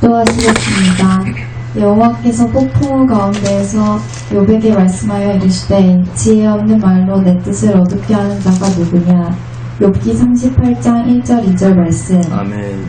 기도하시겠습니다. 여호와께서 폭풍우 가운데에서 욥에게 말씀하여 이르시되 지혜 없는 말로 내 뜻을 어둡게 하는 자가 누구냐. 욥기 38장 1절 2절 말씀. 아멘.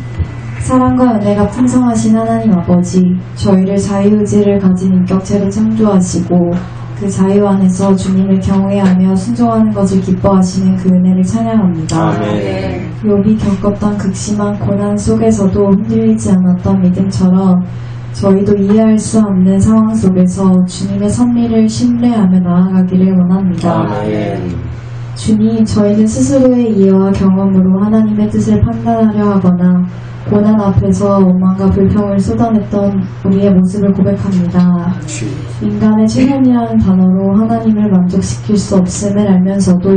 사랑과 은혜가 풍성하신 하나님 아버지, 저희를 자유의지를 가진 인격체로 창조하시고 그 자유 안에서 주님을 경외하며 순종하는 것을 기뻐하시는 그 은혜를 찬양합니다. 아멘. 욥이 겪었던 극심한 고난 속에서도 흔들리지 않았던 믿음처럼 저희도 이해할 수 없는 상황 속에서 주님의 섭리를 신뢰하며 나아가기를 원합니다. 아멘. 주님, 저희는 스스로의 이해와 경험으로 하나님의 뜻을 판단하려 하거나 고난 앞에서 원망과 불평을 쏟아냈던 우리의 모습을 고백합니다. 인간의 최선이라는 단어로 하나님을 만족시킬 수 없음을 알면서도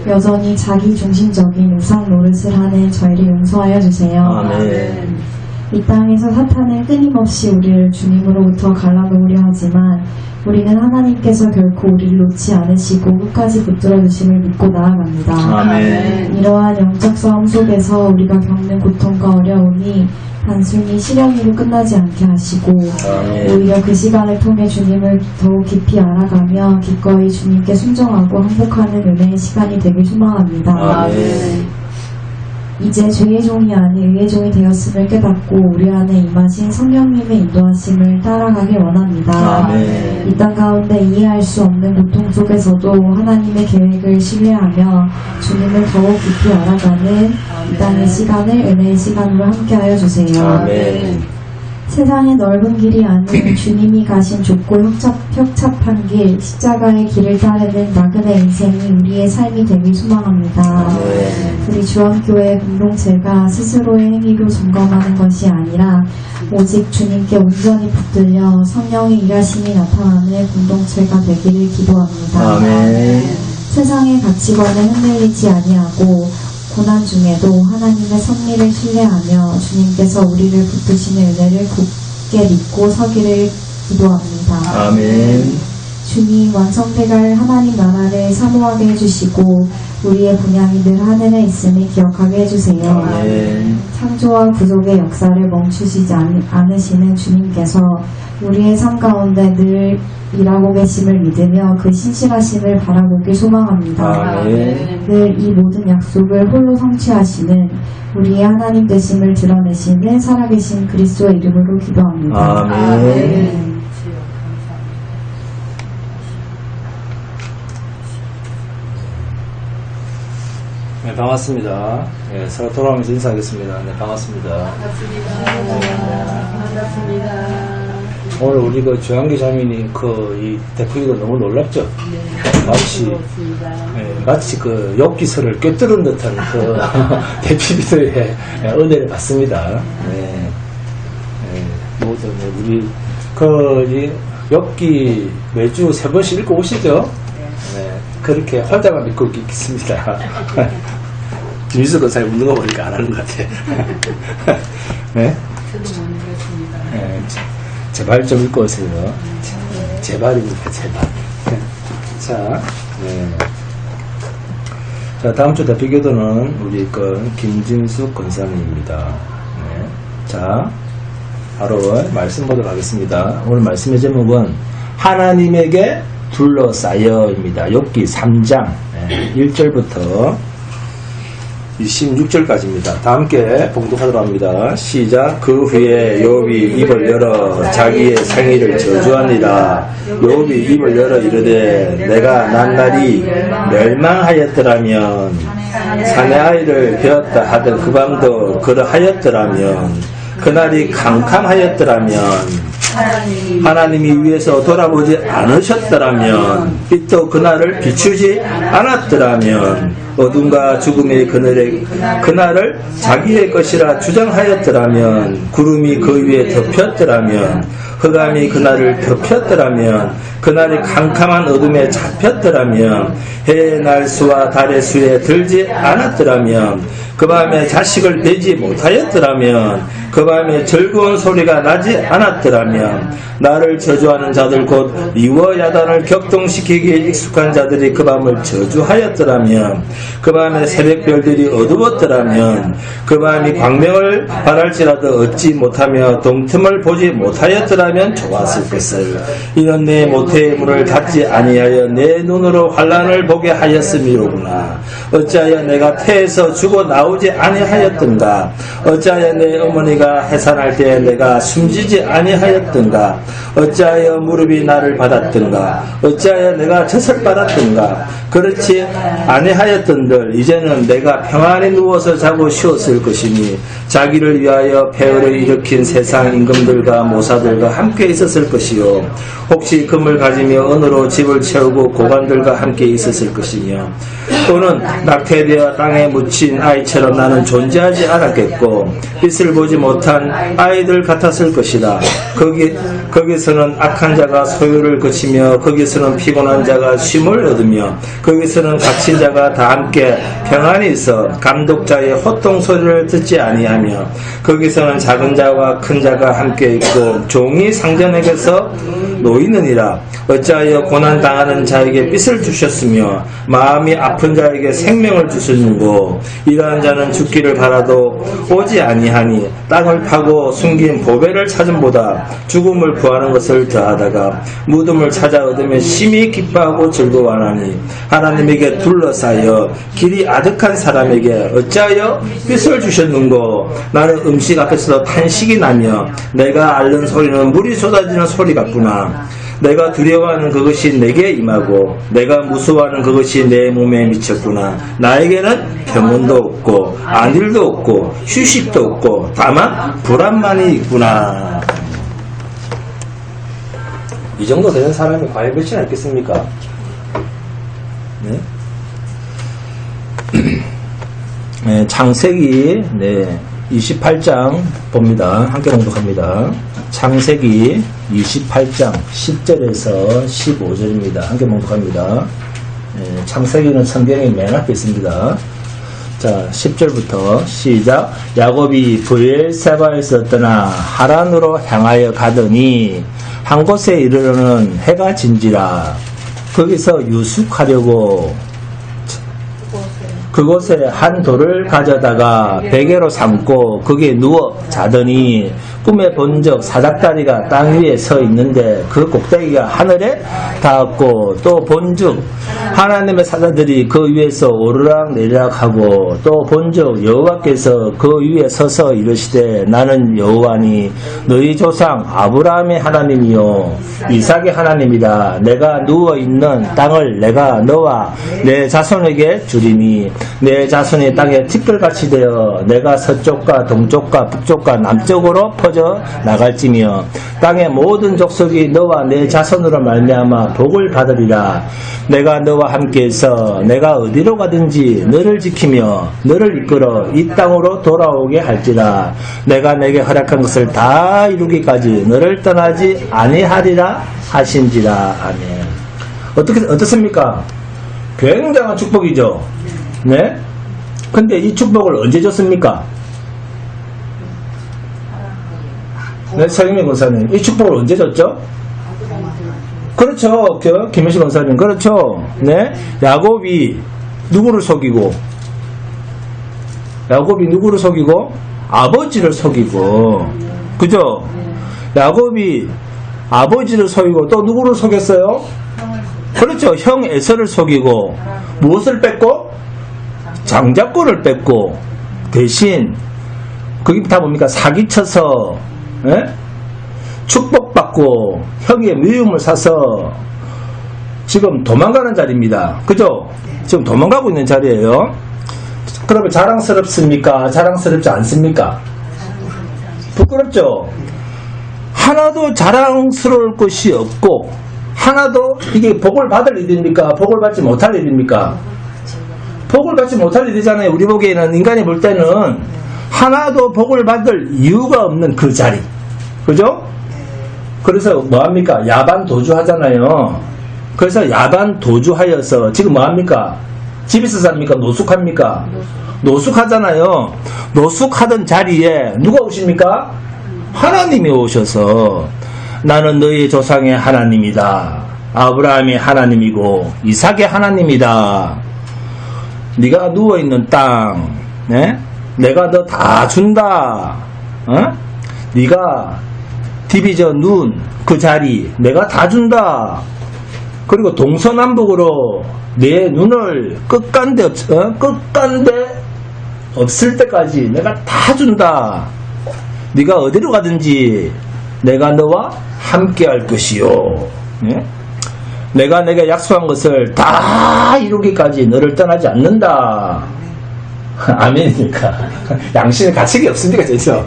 여전히 자기중심적인 우상 노릇을 하는 저희를 용서하여 주세요. 아멘. 이 땅에서 사탄은 끊임없이 우리를 주님으로부터 갈라놓으려 하지만 우리는 하나님께서 결코 우리를 놓지 않으시고 끝까지 붙들어 주심을 믿고 나아갑니다. 아멘. 이러한 영적 싸움 속에서 우리가 겪는 고통과 어려움이 단순히 시련으로 끝나지 않게 하시고 아멘. 오히려 그 시간을 통해 주님을 더욱 깊이 알아가며 기꺼이 주님께 순종하고 항복하는 은혜의 시간이 되길 소망합니다. 아멘. 이제 죄의 종이 아닌 의의 종이 되었음을 깨닫고 우리 안에 임하신 성령님의 인도하심을 따라가길 원합니다. 아멘. 이 땅 가운데 이해할 수 없는 고통 속에서도 하나님의 계획을 신뢰하며 주님을 더욱 깊이 알아가는 이 땅의 시간을 은혜의 시간으로 함께하여 주세요. 아멘. 세상의 넓은 길이 아닌 주님이 가신 좁고 협착한 길, 십자가의 길을 따르는 나그네 인생이 우리의 삶이 되길 소망합니다. 우리 주한교회 공동체가 스스로의 행위로 점검하는 것이 아니라 오직 주님께 온전히 붙들려 성령의 일하심이 나타나는 공동체가 되기를 기도합니다. 아멘. 세상의 가치관에 흔들리지 아니하고 고난 중에도 하나님의 섭리를 신뢰하며 주님께서 우리를 붙드시는 은혜를 굳게 믿고 서기를 기도합니다. 아멘. 주님, 완성돼갈 하나님 나라를 사모하게 해주시고 우리의 분향이 늘 하늘에 있음을 기억하게 해주세요. 아멘. 창조와 구속의 역사를 멈추시지 않으시는 주님께서 우리의 삶 가운데 늘 일하고 계심을 믿으며 그 신실하심을 바라보길 소망합니다. 아멘. 늘 이 모든 약속을 홀로 성취하시는 우리의 하나님 되심을 드러내시는 살아계신 그리스도의 이름으로 기도합니다. 아멘. 네, 반갑습니다. 네, 서로 돌아오면서 인사하겠습니다. 네, 반갑습니다. 반갑습니다. 오늘 우리 그 조양기 자매님 이 대표기도 너무 놀랍죠? 마치 그 욥기서를 꿰뚫은 듯한 그 대피기도의 은혜를 받습니다. 네. 모든 우리 이 욥기 매주 3번씩 읽고 오시죠? 네. 그렇게 활자만 믿고 있겠습니다. 뉴스가 잘 웃는 거 보니까 안 하는 것 같아. 네? 네. 제발 좀 읽고 오세요. 제발입니다, 제발. 자, 네. 자, 다음 주 대표기도는 우리 김진숙 권사님입니다. 네. 자, 바로 말씀 보도록 하겠습니다. 오늘 말씀의 제목은 하나님에게 둘러싸여입니다. 욥기 3장 1절부터 26절까지입니다. 다 함께 봉독하도록 합니다. 시작. 그 후에 욥이 입을 열어 자기의 생일을 저주하니라. 욥이 입을 열어 이르되 내가 난 날이 멸망하였더라면 사내 아이를 베었다 하던 그 밤도 그러하였더라면 그날이 캄캄하였더라면 하나님이 위에서 돌아보지 않으셨더라면 빛도 그날을 비추지 않았더라면 어둠과 죽음의 그날을 자기의 것이라 주장하였더라면 구름이 그 위에 덮였더라면 흑암이 그날을 덮였더라면 그날이 캄캄한 어둠에 잡혔더라면 해의 날 수와 달의 수에 들지 않았더라면 그 밤에 자식을 베지 못하였더라면 그 밤에 즐거운 소리가 나지 않았더라면 나를 저주하는 자들 곧 이와 야단을 격동시키기에 익숙한 자들이 그 밤을 저주하였더라면 그 밤에 새벽별들이 어두웠더라면 그 밤이 광명을 바랄지라도 얻지 못하며 동틈을 보지 못하였더라면 좋았을 것을. 이는 내 모태의 문을 닫지 아니하여 내 눈으로 환난을 보게 하였음이로구나. 어찌하여 내가 태에서 죽어 나오지 아니하였던가. 어찌하여 내 어머니가 해산할 때에 내가 숨지지 아니하였던가. 어찌하여 무릎이 나를 받았던가. 어찌하여 내가 젖을 받았던가. 그렇지 아니하였던들 이제는 내가 평안히 누워서 자고 쉬었을 것이니 자기를 위하여 폐허를 일으킨 세상 임금들과 모사들과 함께 있었을 것이요 혹시 금을 가지며 은으로 집을 채우고 고관들과 함께 있었을 것이며 또는 낙태되어 땅에 묻힌 아이처럼 나는 존재하지 않았겠고 빛을 보지 못한 아이들 같았을 것이다. 거기서는 악한 자가 소유를 거치며 거기서는 피곤한 자가 쉼을 얻으며 거기서는 갇힌 자가 다 함께 평안히 있어 감독자의 호통 소리를 듣지 아니하며 거기서는 작은 자와 큰 자가 함께 있고 종이 상전에게서 놓이느니라. 어찌하여 고난당하는 자에게 빛을 주셨으며 마음이 아픈 자에게 생명을 주셨는고 이러한 자는 죽기를 바라도 오지 아니하니 땅을 파고 숨긴 보배를 찾음보다 죽음을 구하는 것을 더하다가 무덤을 찾아 얻으면 심히 기뻐하고 즐거워하나니 하나님에게 둘러싸여 길이 아득한 사람에게 어찌하여 빛을 주셨는고. 나는 음식 앞에서 탄식이 나며 내가 앓는 소리는 물이 쏟아지는 소리 같구나. 내가 두려워하는 그것이 내게 임하고 내가 무서워하는 그것이 내 몸에 미쳤구나. 나에게는 평온도 없고 안일도 없고 휴식도 없고 다만 불안만이 있구나. 이 정도 되는 사람이 과연 몇이나 있겠습니까? 네? 네, 창세기 28장 봅니다. 함께 봉독합니다. 창세기 28장 10절에서 15절입니다. 함께 봉독합니다. 창세기는 성경의 맨 앞에 있습니다. 자, 10절부터 시작. 야곱이 브엘세바에서 떠나 하란으로 향하여 가더니 한 곳에 이르러는 해가 진지라. 거기서 유숙하려고 그곳에 한 돌을 가져다가 베개로 삼고 거기에 누워 자더니 꿈에 본 적 사닥다리가 땅 위에 서 있는데 그 꼭대기가 하늘에 닿았고 또 본즉 하나님의 사자들이 그 위에서 오르락 내리락 하고 또 본즉 여호와께서 그 위에 서서 이르시되 나는 여호와니 너희 조상 아브라함의 하나님이요 이삭의 하나님이다. 내가 누워있는 땅을 내가 너와 내 자손에게 주리니 내 자손이 땅에 티끌같이 되어 내가 서쪽과 동쪽과 북쪽과 남쪽으로 퍼져 나갈지며 땅의 모든 족속이 너와 내 자손으로 말미암아 복을 받으리라. 내가 너와 함께해서 내가 어디로 가든지 너를 지키며 너를 이끌어 이 땅으로 돌아오게 할지라. 내가 내게 허락한 것을 다 이루기까지 너를 떠나지 아니하리라 하신지라. 아멘. 어떻습니까? 굉장한 축복이죠. 네? 근데 이 축복을 언제 줬습니까? 네, 서영민 권사님. 이 축복을 언제 줬죠? 그렇죠. 김혜식 권사님. 그렇죠. 네? 야곱이 누구를 속이고? 야곱이 누구를 속이고? 아버지를 속이고. 그죠? 야곱이 아버지를 속이고 또 누구를 속였어요? 그렇죠. 형 에서를 속이고 무엇을 뺐고? 장자권을 뺐고 대신 그게 다 뭡니까? 사기쳐서 축복받고 형의 미움을 사서 지금 도망가는 자리입니다. 그죠? 지금 도망가고 있는 자리예요. 그러면 자랑스럽습니까? 자랑스럽지 않습니까? 부끄럽죠? 하나도 자랑스러울 것이 없고 하나도 이게 복을 받을 일입니까? 복을 받지 못할 일입니까? 복을 받지 못할 일이잖아요. 우리 보기에는 인간이 볼 때는 하나도 복을 받을 이유가 없는 그 자리. 그죠? 그래서 뭐합니까? 야반 도주하잖아요. 그래서 야반 도주하여서 지금 뭐합니까? 집에서 삽니까? 노숙합니까? 노숙하잖아요. 노숙하던 자리에 누가 오십니까? 하나님이 오셔서 나는 너희 조상의 하나님이다. 아브라함의 하나님이고 이삭의 하나님이다. 네가 누워있는 땅, 네? 내가 너 다 준다. 네가 디비전 눈 그 자리 내가 다 준다. 그리고 동서남북으로 내 눈을 끝간데 없을 때까지 내가 다 준다. 네가 어디로 가든지 내가 너와 함께 할 것이요. 네? 내가 내게 약속한 것을 다 이루기까지 너를 떠나지 않는다. 아멘이니까. 양심의 가책이 없으니까 되죠.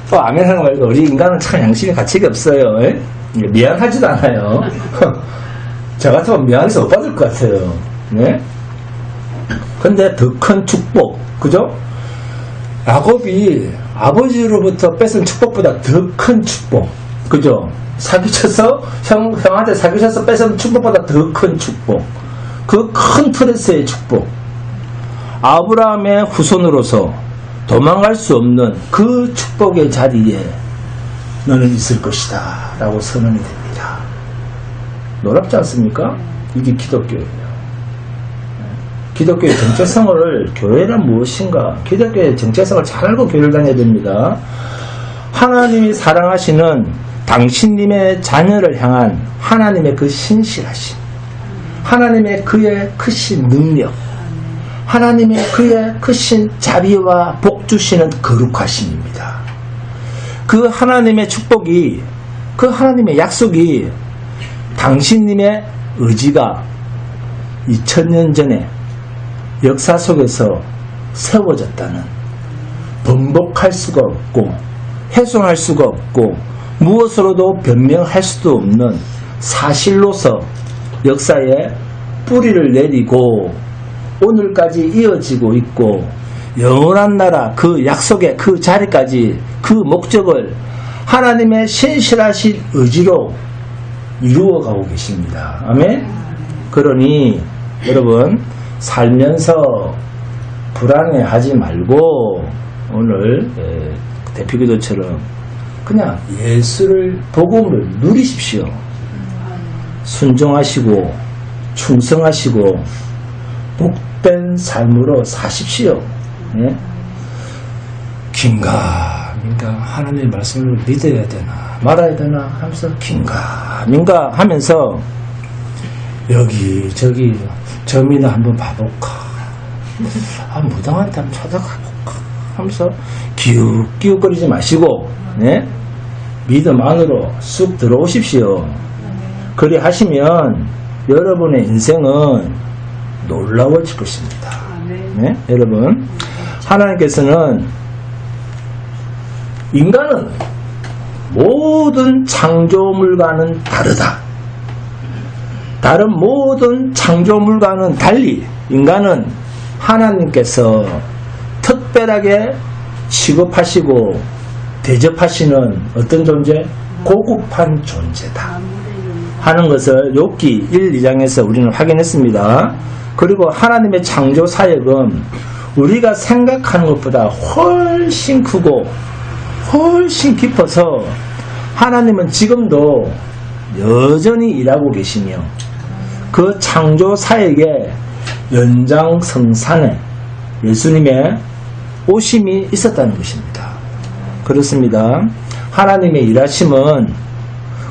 또 아멘 하는 거 말고 우리 인간은 참 양심의 가책이 없어요. 미안하지도 않아요. 저 같으면 미안해서 못 받을 것 같아요. 네? 근데 더 큰 축복, 그죠? 야곱이 아버지로부터 뺏은 축복보다 더 큰 축복, 그죠? 사기쳐서 형한테 사기쳐서 뺏은 축복보다 더 큰 축복, 그 큰 틀에서의 축복, 아브라함의 후손으로서 도망갈 수 없는 그 축복의 자리에 너는 있을 것이다 라고 선언이 됩니다. 놀랍지 않습니까? 이게 기독교예요. 기독교의 정체성을, 교회란 무엇인가, 기독교의 정체성을 잘 알고 교회를 다녀야 됩니다. 하나님이 사랑하시는 당신님의 자녀를 향한 하나님의 그 신실하심, 하나님의 그의 크신 능력, 하나님의 그의 크신 자비와 복 주시는 거룩하심입니다. 그 하나님의 축복이, 그 하나님의 약속이 당신님의 의지가 2000년 전에 역사 속에서 세워졌다는, 번복할 수가 없고 훼손할 수가 없고 무엇으로도 변명할 수도 없는 사실로서 역사에 뿌리를 내리고 오늘까지 이어지고 있고, 영원한 나라 그 약속의 그 자리까지 그 목적을 하나님의 신실하신 의지로 이루어가고 계십니다. 아멘. 그러니 여러분, 살면서 불안해하지 말고 오늘 대표기도처럼 그냥 예수를, 복음을 누리십시오. 순종하시고 충성하시고 복된 삶으로 사십시오. 예? 긴가민가 하나님의 말씀을 믿어야 되나 말아야 되나 하면서 긴가민가 하면서 여기저기 점이나 한번 봐볼까, 무당한테 한번 찾아가볼까 하면서 기웃기웃거리지 마시고, 네? 믿음 안으로 쑥 들어오십시오. 그리 하시면 여러분의 인생은 놀라워질 것입니다. 네? 여러분, 하나님께서는 인간은 모든 창조물과는 다르다. 다른 모든 창조물과는 달리 인간은 하나님께서 특별하게 취급하시고 대접하시는 어떤 존재? 고급한 존재다 하는 것을 욥기 1, 2장에서 우리는 확인했습니다. 그리고 하나님의 창조 사역은 우리가 생각하는 것보다 훨씬 크고 훨씬 깊어서 하나님은 지금도 여전히 일하고 계시며 그 창조 사역의 연장성산에 예수님의 오심이 있었다는 것입니다. 그렇습니다. 하나님의 일하심은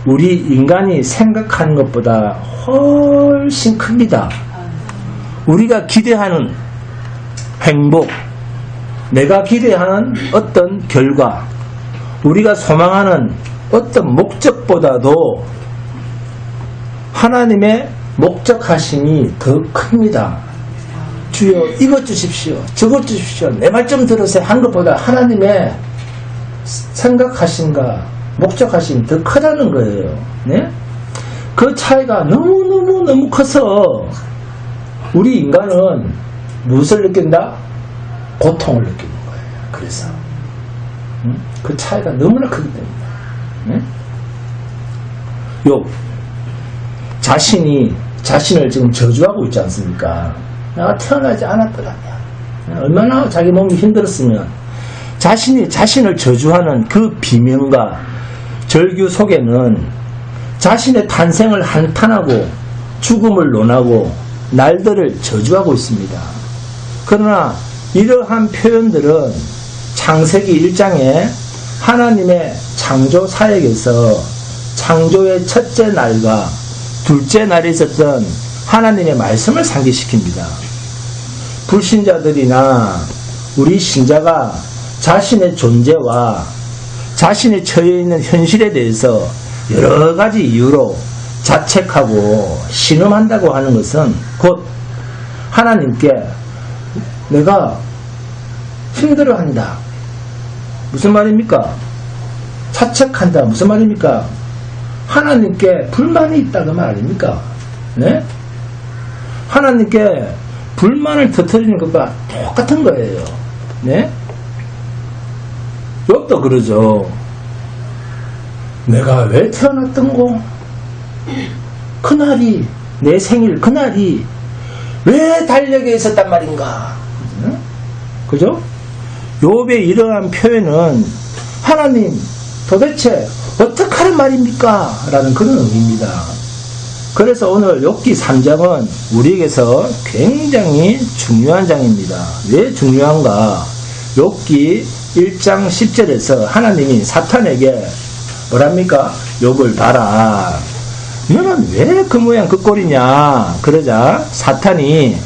우리 인간이 생각하는 것보다 훨씬 큽니다. 우리가 기대하는 행복, 내가 기대하는 어떤 결과, 우리가 소망하는 어떤 목적보다도 하나님의 목적하심이 더 큽니다. 주여 이것 주십시오, 저것 주십시오, 내 말 좀 들으세요 한 것보다 하나님의 생각하심과 목적하심이 더 크다는 거예요. 네? 그 차이가 너무 커서 우리 인간은 무엇을 느낀다? 고통을 느끼는 거예요. 그래서 그 차이가 너무나 크기 때문에. 욥 자신을 지금 저주하고 있지 않습니까? 내가 태어나지 않았더라면, 얼마나 자기 몸이 힘들었으면, 자신이 자신을 저주하는 그 비명과 절규 속에는 자신의 탄생을 한탄하고 죽음을 논하고 날들을 저주하고 있습니다. 그러나 이러한 표현들은 창세기 1장에 하나님의 창조 사역에서 창조의 첫째 날과 둘째 날에 있었던 하나님의 말씀을 상기시킵니다. 불신자들이나 우리 신자가 자신의 존재와 자신이 처해 있는 현실에 대해서 여러 가지 이유로 자책하고 신음한다고 하는 것은 곧 하나님께 내가 힘들어한다. 무슨 말입니까? 자책한다. 무슨 말입니까? 하나님께 불만이 있다. 그 말 아닙니까? 네? 하나님께 불만을 터뜨리는 것과 똑같은 거예요. 네? 욥도 그러죠. 내가 왜 태어났던고? 그날이, 내 생일 그날이 왜 달력에 있었단 말인가? 그죠? 욥의 이러한 표현은 하나님 도대체 어떻게 하는 말입니까? 라는 그런 의미입니다. 그래서 오늘 욥기 3장은 우리에게서 굉장히 중요한 장입니다. 왜 중요한가? 욥기 1장 10절에서 하나님이 사탄에게 뭐랍니까? 욥을 봐라. 너는 왜 그 모양 그 꼴이냐? 그러자 사탄이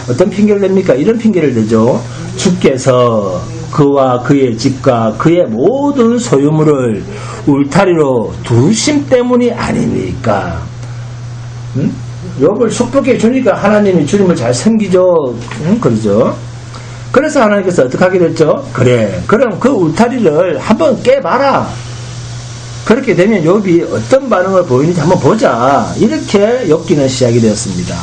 어떤 핑계를 냅니까? 이런 핑계를 대죠. 주께서 그와 그의 집과 그의 모든 소유물을 울타리로 두심 때문이 아닙니까? 욥을 축복해 주니까 하나님이 주님을 잘 섬기죠. 그러죠. 그래서 하나님께서 어떻게 하게 됐죠? 그래, 그럼 그 울타리를 한번 깨봐라. 그렇게 되면 욥이 어떤 반응을 보이는지 한번 보자. 이렇게 욥기는 시작이 되었습니다.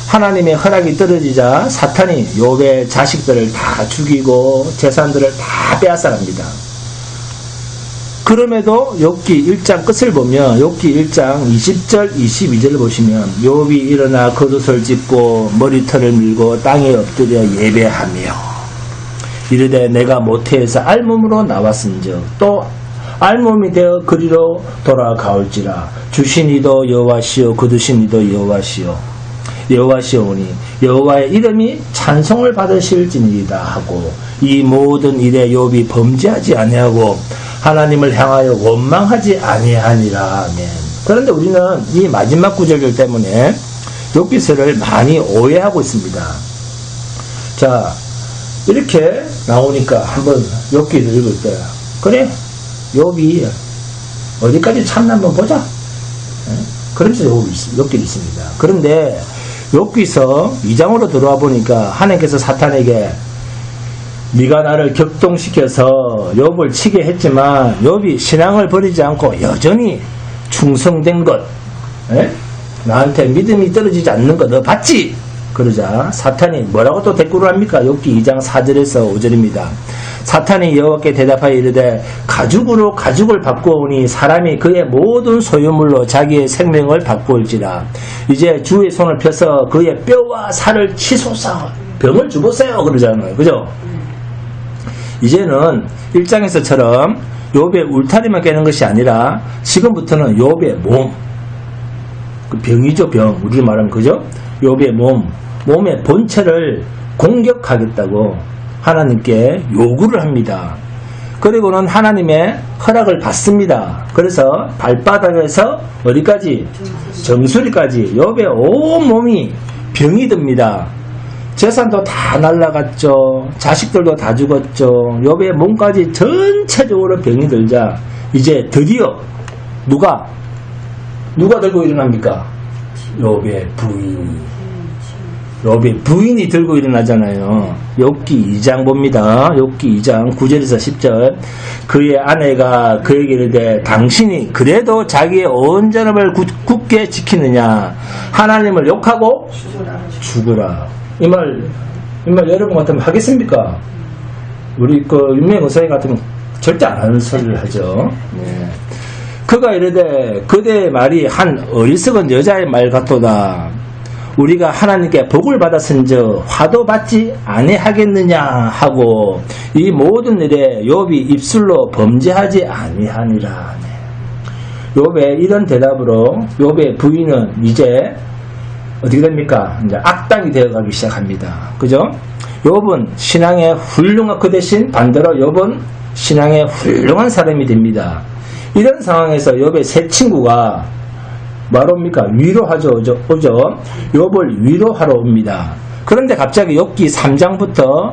하나님의 허락이 떨어지자 사탄이 욥의 자식들을 다 죽이고 재산들을 다 빼앗아갑니다. 그럼에도 욥기 1장 끝을 보면 욥기 1장 20절 22절을 보시면 욥이 일어나 겉옷을 찢고 머리털을 밀고 땅에 엎드려 예배하며 이르되 내가 모태에서 알몸으로 나왔은즉 또 알몸이 되어 그리로 돌아가올지라 주신 이도 여호와시요 거두신 이도 여호와시요 여호와시오니 여호와의 이름이 찬송을 받으실지니이다 하고 이 모든 일에 욥이 범죄하지 아니하고 하나님을 향하여 원망하지 아니하니라. 아멘. 그런데 우리는 이 마지막 구절들 때문에 욥기서를 많이 오해하고 있습니다. 자, 이렇게 나오니까 한번 욥기를 읽을 때 그래, 욥이 어디까지 참나 한번 보자. 그러면서 욥기를 있습니다. 그런데 욥기서 2장으로 들어와 보니까 하나님께서 사탄에게 네가 나를 격동시켜서 욥을 치게 했지만 욥이 신앙을 버리지 않고 여전히 충성된 것, 나한테 믿음이 떨어지지 않는 것 너 봤지? 그러자 사탄이 뭐라고 또 대꾸를 합니까? 욥기 2장 4절에서 5절입니다. 사탄이 여호와께 대답하여 이르되 가죽으로 가죽을 바꾸오니 사람이 그의 모든 소유물로 자기의 생명을 바꾸올지라. 이제 주의 손을 펴서 그의 뼈와 살을 치소서. 병을 주보세요. 그러잖아요. 그죠? 이제는 1장에서처럼 욥의 울타리만 깨는 것이 아니라 지금부터는 욥의 몸, 그 병이죠. 병. 우리 말하면 그죠? 욥의 몸의 본체를 공격하겠다고 하나님께 요구를 합니다. 그리고는 하나님의 허락을 받습니다. 그래서 발바닥에서 어디까지? 정수리까지 욥의 온 몸이 병이 듭니다. 재산도 다 날라갔죠. 자식들도 다 죽었죠. 욥의 몸까지 전체적으로 병이 들자 이제 드디어 누가 들고 일어납니까? 욥의 부인이 들고 일어나잖아요. 욥기 2장 봅니다. 욥기 2장 9절에서 10절. 그의 아내가 그에게 이르되 당신이 그래도 자기의 온전함을 굳게 지키느냐? 하나님을 욕하고 죽으라. 이 말 여러분 같으면 하겠습니까? 우리 윤명 의사님 같으면 절대 안 하는 소리를 하죠. 네. 그가 이르되 그대의 말이 한 어리석은 여자의 말 같도다. 우리가 하나님께 복을 받았은즉 화도 받지 아니하겠느냐 하고 이 모든 일에 욥이 입술로 범죄하지 아니하니라. 욥의 이런 대답으로 욥의 부인은 이제 어떻게 됩니까? 이제 악당이 되어가기 시작합니다. 그죠? 욥은 신앙의 훌륭한 그 대신 반대로 욥은 신앙의 훌륭한 사람이 됩니다. 이런 상황에서 욥의 세 친구가 뭐하러 옵니까? 위로하죠. 오죠. 욥을 위로하러 옵니다. 그런데 갑자기 욥기 3장부터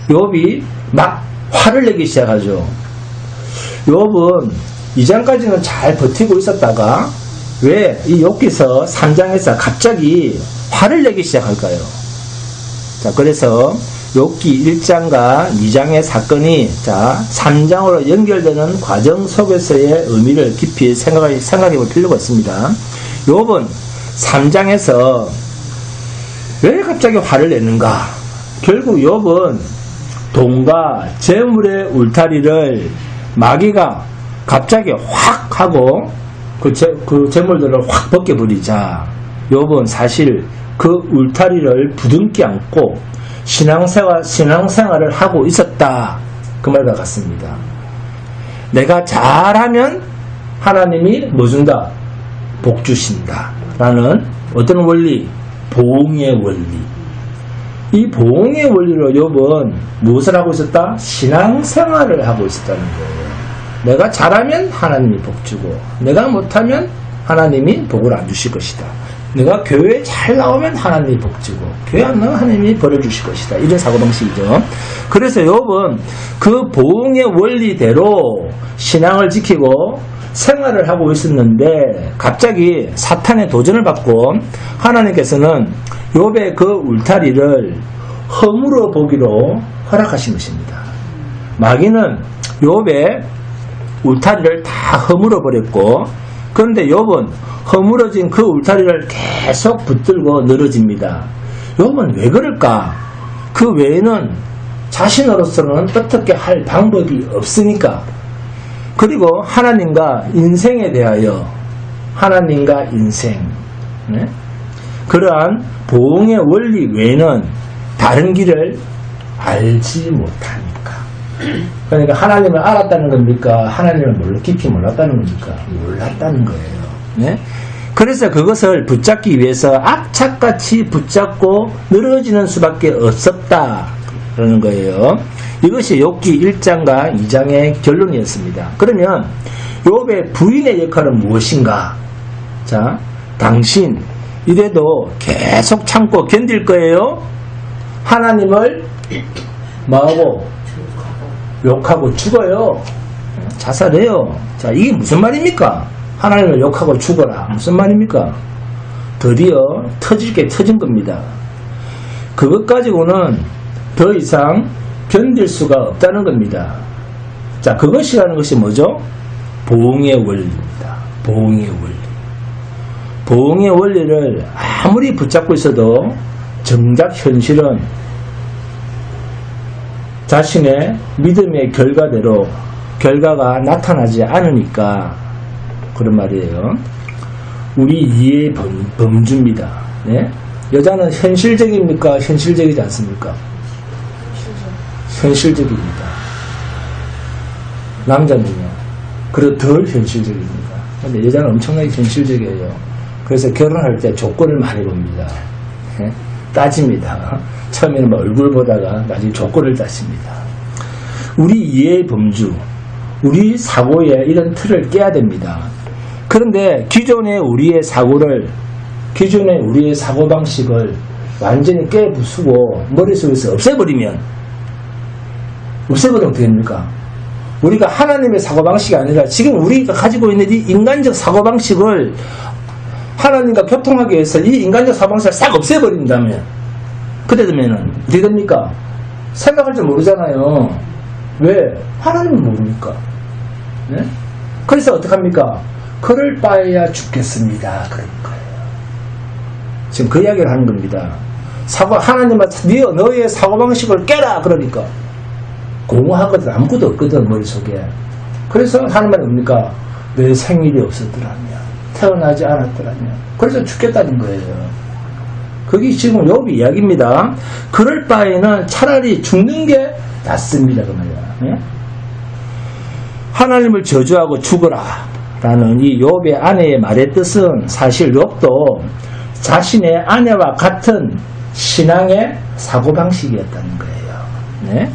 욥이 막 화를 내기 시작하죠. 욥은 2장까지는 잘 버티고 있었다가 왜 이 욥기서 3장에서 갑자기 화를 내기 시작할까요? 자, 그래서 욥기 1장과 2장의 사건이 3장으로 연결되는 과정 속에서의 의미를 깊이 생각해 볼 필요가 있습니다. 욥은 3장에서 왜 갑자기 화를 내는가? 결국 욥은 돈과 재물의 울타리를 마귀가 갑자기 확 하고 그 재물들을 확 벗겨버리자 욥은 사실 그 울타리를 부둥켜 안고 신앙생활을 하고 있었다. 그 말과 같습니다. 내가 잘하면 하나님이 뭐 준다? 복 주신다. 라는 어떤 원리? 보응의 원리. 이 보응의 원리로 욥은 무엇을 하고 있었다? 신앙생활을 하고 있었다는 거예요. 내가 잘하면 하나님이 복 주고 내가 못하면 하나님이 복을 안 주실 것이다. 내가 교회에 잘 나오면 하나님이 복 주고 교회 안 나오면 하나님이 벌을 주실 것이다. 이런 사고방식이죠. 그래서 욥은 그 보응의 원리대로 신앙을 지키고 생활을 하고 있었는데 갑자기 사탄의 도전을 받고 하나님께서는 욥의 그 울타리를 허물어 보기로 허락하신 것입니다. 마귀는 욥의 울타리를 다 허물어 버렸고 그런데 욥은 허물어진 그 울타리를 계속 붙들고 늘어집니다. 욥은 왜 그럴까? 그 외에는 자신으로서는 어떻게 할 방법이 없으니까. 그리고 하나님과 인생에 대하여 하나님과 인생 그러한 보응의 원리 외에는 다른 길을 알지 못하니까. 그러니까 하나님을 알았다는 겁니까? 하나님을 깊이 몰랐다는 겁니까? 몰랐다는 거예요. 네? 그래서 그것을 붙잡기 위해서 악착같이 붙잡고 늘어지는 수밖에 없었다. 그러는 거예요. 이것이 욥기 1장과 2장의 결론이었습니다. 그러면 욥의 부인의 역할은 무엇인가? 자, 당신 이래도 계속 참고 견딜 거예요? 하나님을 뭐하고? 욕하고 죽어요. 자살해요. 자, 이게 무슨 말입니까? 하나님을 욕하고 죽어라. 무슨 말입니까? 드디어 터질 게 터진 겁니다. 그것 가지고는 더 이상 견딜 수가 없다는 겁니다. 자, 그것이라는 것이 뭐죠? 보응의 원리입니다. 보응의 원리. 보응의 원리를 아무리 붙잡고 있어도 정작 현실은 자신의 믿음의 결과대로 결과가 나타나지 않으니까 그런 말이에요. 우리 이해의 범주입니다. 네? 여자는 현실적입니까? 현실적이지 않습니까? 현실적입니다. 남자는요? 그래도 덜 현실적입니다. 근데 여자는 엄청나게 현실적이에요. 그래서 결혼할 때 조건을 많이 봅니다. 네? 따집니다. 처음에는 얼굴 보다가 나중에 조건을 따집니다. 우리 이해의 범주, 우리 사고에 이런 틀을 깨야 됩니다. 그런데 기존의 우리의 사고방식을 완전히 깨부수고 머릿속에서 없애버리면 어떻게 됩니까? 우리가 하나님의 사고방식이 아니라 지금 우리가 가지고 있는 이 인간적 사고방식을 하나님과 교통하기 위해서 이 인간적 사고방식을 싹 없애버린다면 그때 되면은 어떻게 됩니까? 생각할 줄 모르잖아요. 왜? 하나님은 모르니까. 네? 그래서 어떡합니까? 그럴 바에야 죽겠습니다. 그런 거예요. 지금 그 이야기를 하는 겁니다. 하나님은 너의 사고방식을 깨라! 그러니까. 공허하거든. 아무것도 없거든, 머릿속에. 그래서 하는 말이 뭡니까? 내 생일이 없었더라면, 태어나지 않았더라면. 그래서 죽겠다는 거예요. 그게 지금 욥이 이야기입니다. 그럴 바에는 차라리 죽는 게 낫습니다. 그 말이야. 예? 하나님을 저주하고 죽어라 라는 이 욥의 아내의 말의 뜻은 사실 욥도 자신의 아내와 같은 신앙의 사고방식이었다는 거예요. 네?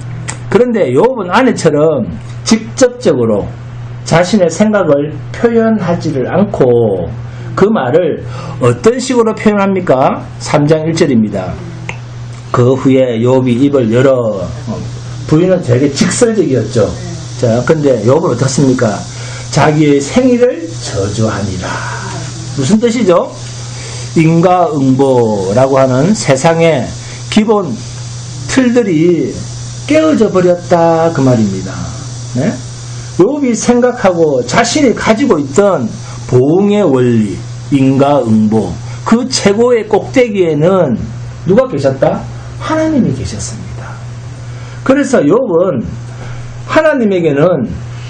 그런데 욥은 아내처럼 직접적으로 자신의 생각을 표현하지를 않고 그 말을 어떤 식으로 표현합니까? 3장 1절입니다. 그 후에 욥이 입을 열어. 부인은 되게 직설적이었죠. 자, 근데 욥은 어떻습니까? 자기의 생일을 저주하니라. 무슨 뜻이죠? 인과응보라고 하는 세상의 기본 틀들이 깨어져 버렸다 그 말입니다. 네? 욥이 생각하고 자신이 가지고 있던 보응의 원리, 인과응보, 그 최고의 꼭대기에는 누가 계셨다? 하나님이 계셨습니다. 그래서 욥은 하나님에게는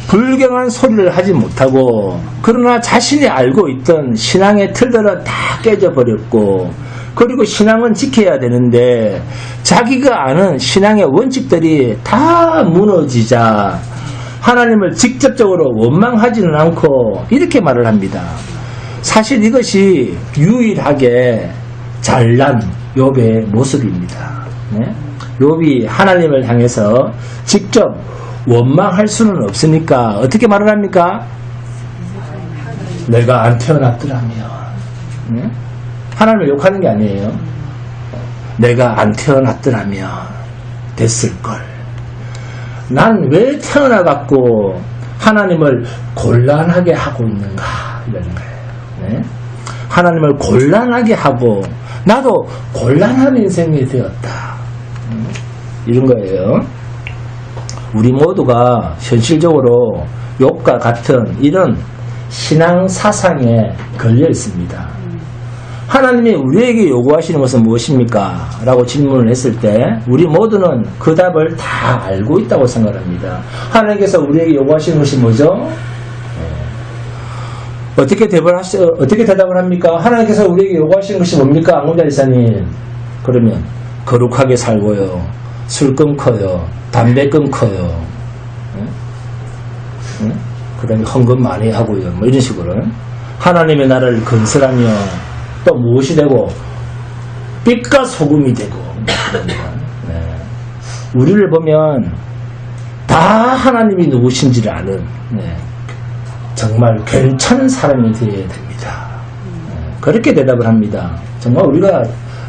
불경한 소리를 하지 못하고, 그러나 자신이 알고 있던 신앙의 틀들은 다 깨져버렸고, 그리고 신앙은 지켜야 되는데 자기가 아는 신앙의 원칙들이 다 무너지자 하나님을 직접적으로 원망하지는 않고 이렇게 말을 합니다. 사실 이것이 유일하게 잘난 욥의 모습입니다. 네? 욥이 하나님을 향해서 직접 원망할 수는 없으니까 어떻게 말을 합니까? 내가 안 태어났더라면. 네? 하나님을 욕하는 게 아니에요. 내가 안 태어났더라면 됐을걸. 난 왜 태어나갖고 하나님을 곤란하게 하고 있는가 이러는 거예요. 네? 하나님을 곤란하게 하고 나도 곤란한 인생이 되었다. 이런 거예요. 우리 모두가 현실적으로 욥과 같은 이런 신앙 사상에 걸려 있습니다. 하나님이 우리에게 요구하시는 것은 무엇입니까? 라고 질문을 했을 때 우리 모두는 그 답을 다 알고 있다고 생각합니다. 하나님께서 우리에게 요구하시는 것이 뭐죠? 어떻게 대답을 합니까? 하나님께서 우리에게 요구하시는 것이 뭡니까? 안공자 이사님. 그러면 거룩하게 살고요, 술 끊고요, 담배 끊고요, 그 다음에 헌금 많이 하고요, 뭐 이런 식으로 하나님의 나라를 건설하며 또 무엇이 되고 빛과 소금이 되고. 네. 우리를 보면 다 하나님이 누구신지를 아는, 네, 정말 괜찮은 사람이 되어야 됩니다. 네. 그렇게 대답을 합니다. 정말 우리가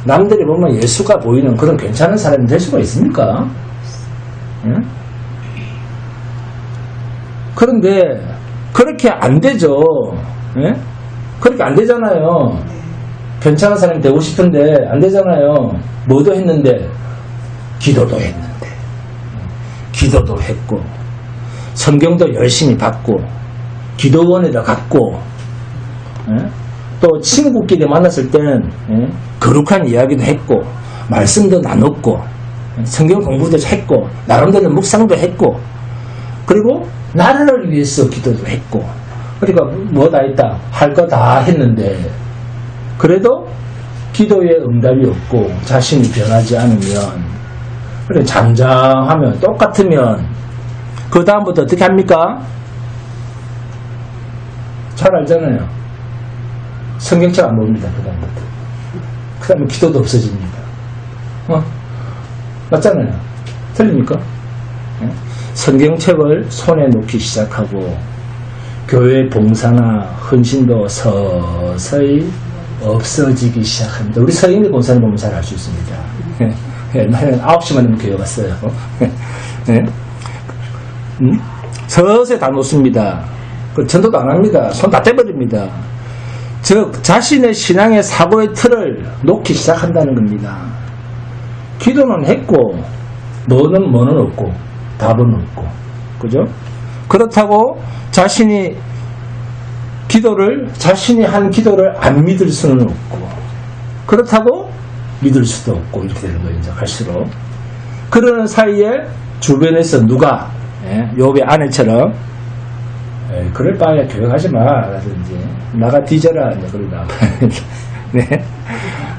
남들이 보면 예수가 보이는 그런 괜찮은 사람이 될 수가 있습니까? 네? 그런데 그렇게 안 되죠. 네? 그렇게 안 되잖아요. 괜찮은 사람이 되고 싶은데 안 되잖아요. 뭐도 했는데, 기도도 했는데, 기도도 했고, 성경도 열심히 받고, 기도원에다 갔고, 또 친구끼리 만났을 때는 거룩한 이야기도 했고, 말씀도 나눴고, 성경 공부도 했고, 나름대로 묵상도 했고, 그리고 나라를 위해서 기도도 했고, 그러니까 뭐 다 했다, 할 거 다 했는데, 그래도 기도에 응답이 없고 자신이 변하지 않으면, 그래 잠잠하면 똑같으면 그 다음부터 어떻게 합니까? 잘 알잖아요. 성경책 안 봅니다. 그 다음부터. 그 다음에 기도도 없어집니다. 맞잖아요. 틀립니까? 성경책을 손에 놓기 시작하고 교회 봉사나 헌신도 서서히 없어지기 시작합니다. 우리 서인의 봉사를 보면 잘 알 수 있습니다. 옛날에는 9시만 되면 교회 갔어요. 서서히 다 놓습니다. 전도도 안 합니다. 손 다 떼버립니다. 즉 자신의 신앙의 사고의 틀을 놓기 시작한다는 겁니다. 기도는 했고 뭐는 없고 답은 없고, 그죠? 그렇다고 자신이 한 기도를 안 믿을 수는 없고, 그렇다고 믿을 수도 없고, 이렇게 되는 거예요, 이제 갈수록. 그러는 사이에 주변에서 누가, 욥의 아내처럼, 그럴 바에 교육하지 마, 라든지, 나가 뒤져라, 이제 그러다. 네.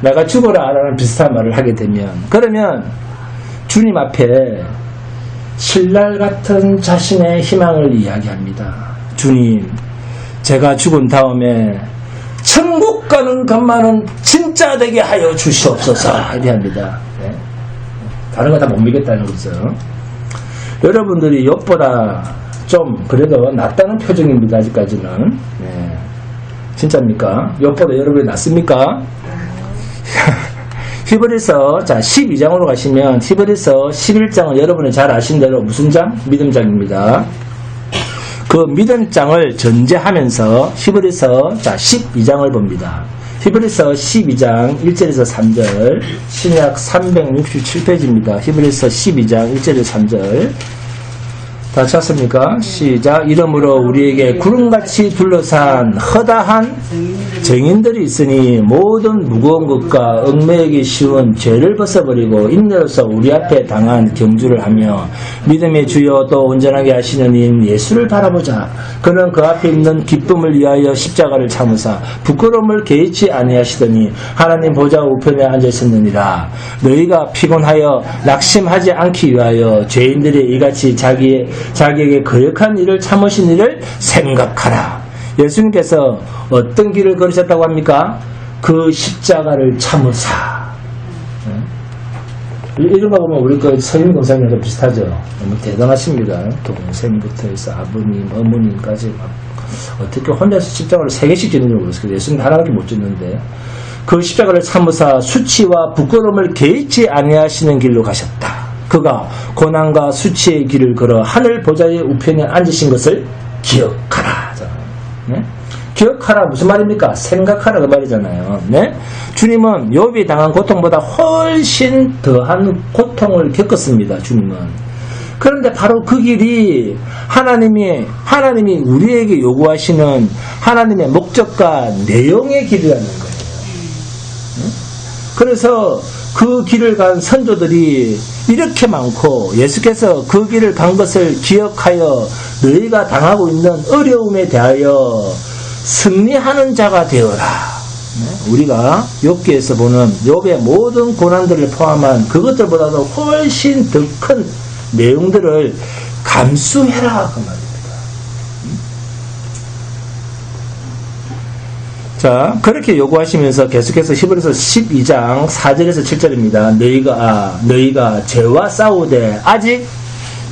내가 죽어라 라는 비슷한 말을 하게 되면, 그러면 주님 앞에 신랄 같은 자신의 희망을 이야기합니다. 주님, 제가 죽은 다음에 천국 가는 것만은 진짜 되게 하여 주시옵소서 이렇게 합니다. 네. 다른 거 다 못 믿겠다는 거죠. 여러분들이 욥보다 좀 그래도 낫다는 표정입니다. 아직까지는. 네. 진짜입니까? 욥보다 여러분이 낫습니까? 히브리서 12장으로 가시면 히브리서 11장은 여러분이 잘 아신 대로 무슨 장? 믿음장입니다. 그 믿음장을 전제하면서 히브리서 12장을 봅니다. 히브리서 12장 1절에서 3절, 신약 367페이지입니다. 히브리서 12장 1절에서 3절. 다 찾습니까? 시작. 이러므로 우리에게 구름같이 둘러싼 허다한 증인들이 있으니 모든 무거운 것과 얽매이기 쉬운 죄를 벗어버리고 인내로서 우리 앞에 당한 경주를 하며 믿음의 주여 또 온전하게 하시는 인 예수를 바라보자. 그는 그 앞에 있는 기쁨을 위하여 십자가를 참으사 부끄러움을 개의치 아니하시더니 하나님 보좌 우편에 앉아 있었느니라. 너희가 피곤하여 낙심하지 않기 위하여 죄인들이 이같이 자기에게 거역한 일을 참으신 일을 생각하라. 예수님께서 어떤 길을 걸으셨다고 합니까? 그 십자가를 참으사. 이런 거 보면 우리 그 서임 권사님과 비슷하죠. 너무 대단하십니다. 동생부터 해서 아버님, 어머님까지 막 어떻게 혼자서 십자가를 3개씩 짓는 줄 모르겠어요. 예수님 하나밖에 못 짓는데 그 십자가를 참으사 수치와 부끄러움을 개의치 아니하시는 길로 가셨다. 그가 고난과 수치의 길을 걸어 하늘 보좌의 우편에 앉으신 것을 기억하라. 네? 기억하라 무슨 말입니까? 생각하라 그 말이잖아요. 네? 주님은 욥이 당한 고통보다 훨씬 더한 고통을 겪었습니다. 주님은. 그런데 바로 그 길이 하나님이 우리에게 요구하시는 하나님의 목적과 내용의 길이라는 거예요. 그래서 그 길을 간 선조들이 이렇게 많고 예수께서 그 길을 간 것을 기억하여 너희가 당하고 있는 어려움에 대하여 승리하는 자가 되어라. 우리가 욥기에서 보는 욥의 모든 고난들을 포함한 그것들보다도 훨씬 더 큰 내용들을 감수해라 그 말입니다. 자, 그렇게 요구하시면서 계속해서 히브리서 12장 4절에서 7절입니다. 너희가 죄와 싸우되 아직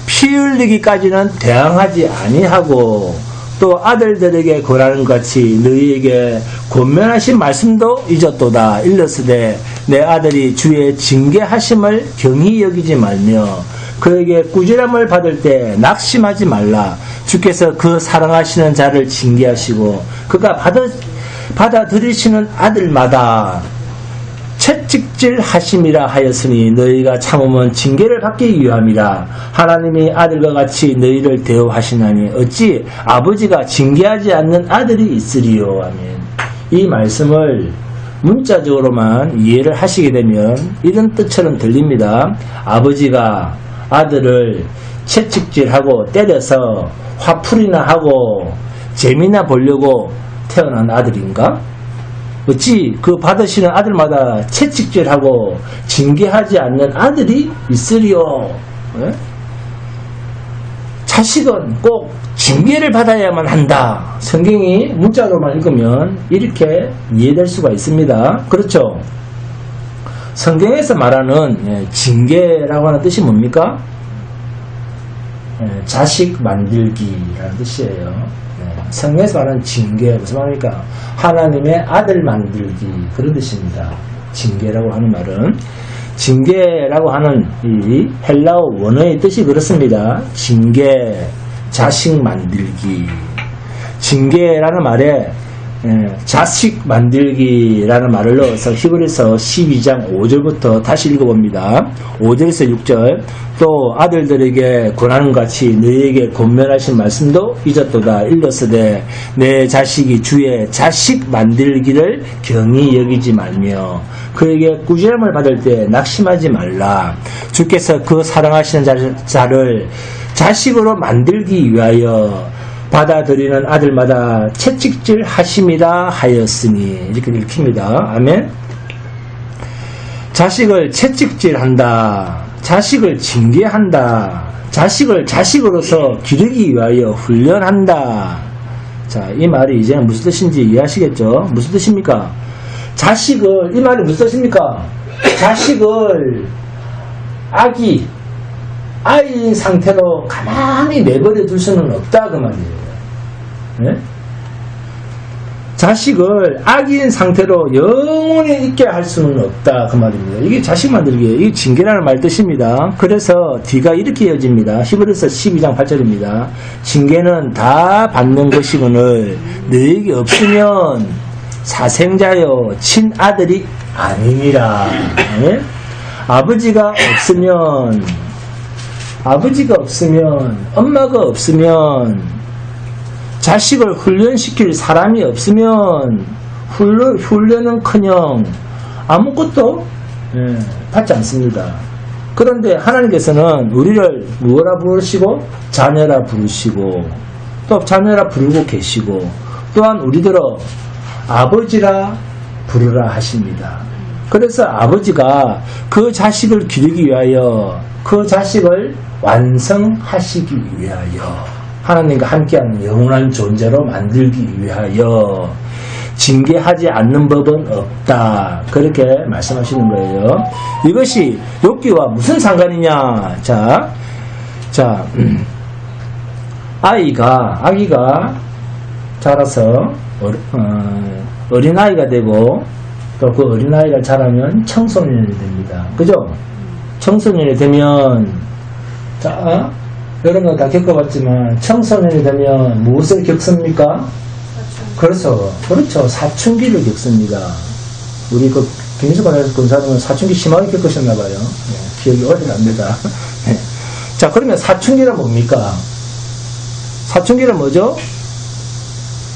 피 흘리기까지는 대항하지 아니하고 또 아들들에게 고라는 같이 너희에게 권면하신 말씀도 잊었도다. 일러스되 내 아들이 주의 징계하심을 경히 여기지 말며 그에게 꾸지람을 받을 때 낙심하지 말라. 주께서 그 사랑하시는 자를 징계하시고 그가 받아들이시는 아들마다 채찍질 하심이라 하였으니 너희가 참으면 징계를 받기 위함이라. 하나님이 아들과 같이 너희를 대우하시나니 어찌 아버지가 징계하지 않는 아들이 있으리요. 아멘. 이 말씀을 문자적으로만 이해를 하시게 되면 이런 뜻처럼 들립니다. 아버지가 아들을 채찍질하고 때려서 화풀이나 하고 재미나 보려고 태어난 아들인가? 어찌 그 받으시는 아들마다 채찍질하고 징계하지 않는 아들이 있으리요. 네? 자식은 꼭 징계를 받아야만 한다. 성경이 문자로만 읽으면 이렇게 이해될 수가 있습니다. 그렇죠? 성경에서 말하는 징계라고 하는 뜻이 뭡니까? 자식 만들기라는 뜻이에요. 성경에서 말하는 징계 무슨 말입니까? 하나님의 아들 만들기 그런 뜻입니다. 징계라고 하는 말은 징계라고 하는 이 헬라어 원어의 뜻이 그렇습니다. 징계, 자식 만들기. 징계라는 말에 자식 만들기라는 말을 넣어서 히브리서 12장 5절부터 다시 읽어봅니다. 5절에서 6절 또 아들들에게 권한같이 너희에게 권면하신 말씀도 잊었도다. 일렀으되 내 자식이 주의 자식 만들기를 경히 여기지 말며 그에게 꾸지람을 받을 때 낙심하지 말라. 주께서 그 사랑하시는 자를 자식으로 만들기 위하여 받아들이는 아들마다 채찍질 하심이라 하였으니 이렇게 읽힙니다. 아멘. 자식을 채찍질한다. 자식을 징계한다. 자식을 자식으로서 기르기 위하여 훈련한다. 자, 이 말이 이제 무슨 뜻인지 이해하시겠죠? 무슨 뜻입니까? 자식을, 이 말이 무슨 뜻입니까? 자식을 아이인 상태로 가만히 내버려 둘 수는 없다, 그 말이에요. 네? 자식을 아기인 상태로 영원히 있게 할 수는 없다, 그 말입니다. 이게 자식 만들기예요. 이게 징계라는 말 뜻입니다. 그래서 뒤가 이렇게 이어집니다. 히브리서 12장 8절입니다. 징계는 다 받는 것이거늘 너에게 없으면 사생자여 친아들이 아니니라. 네? 아버지가 없으면 엄마가 없으면 자식을 훈련시킬 사람이 없으면 훈련은커녕 아무것도 받지 않습니다. 그런데 하나님께서는 우리를 무엇라 부르시고 자녀라 부르시고 또 자녀라 부르고 계시고 또한 우리들을 아버지라 부르라 하십니다. 그래서 아버지가 그 자식을 기르기 위하여 그 자식을 완성하시기 위하여 하나님과 함께하는 영원한 존재로 만들기 위하여 징계하지 않는 법은 없다. 그렇게 말씀하시는 거예요. 이것이 욥기와 무슨 상관이냐? 아기가 자라서 어린아이가 되고 또 그 어린아이가 자라면 청소년이 됩니다. 그죠? 청소년이 되면 여러분 다 겪어봤지만 청소년이 되면 무엇을 겪습니까? 그렇죠. 사춘기를 겪습니다. 우리 그 김수관에서 군사님은 사춘기 심하게 겪으셨나봐요. 네, 기억이 오래 납니다. 네. 자, 그러면 사춘기란 뭡니까? 사춘기란 뭐죠?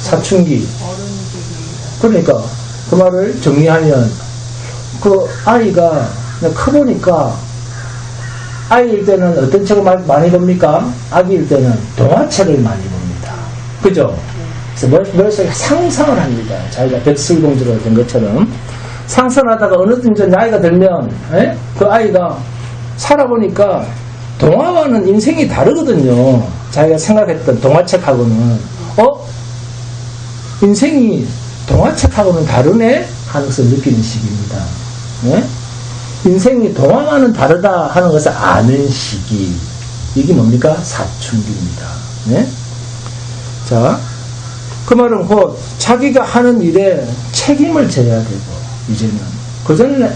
사춘기. 그러니까 그 말을 정리하면 그 아이가 커보니까 아이일 때는 어떤 책을 많이 봅니까? 아기일 때는 동화책을 많이 봅니다. 그죠? 그래서 머릿속에 상상을 합니다. 자기가 백설공주가 된 것처럼 상상하다가 어느 정도 나이가 들면 그 아이가 살아보니까 동화와는 인생이 다르거든요. 자기가 생각했던 동화책하고는 인생이 동화책하고는 다르네 하는 것을 느끼는 시기입니다. 인생이 동화와는 다르다 하는 것을 아는 시기. 이게 뭡니까? 사춘기입니다. 네? 자, 그 말은 곧 자기가 하는 일에 책임을 져야 되고, 이제는. 그전에는,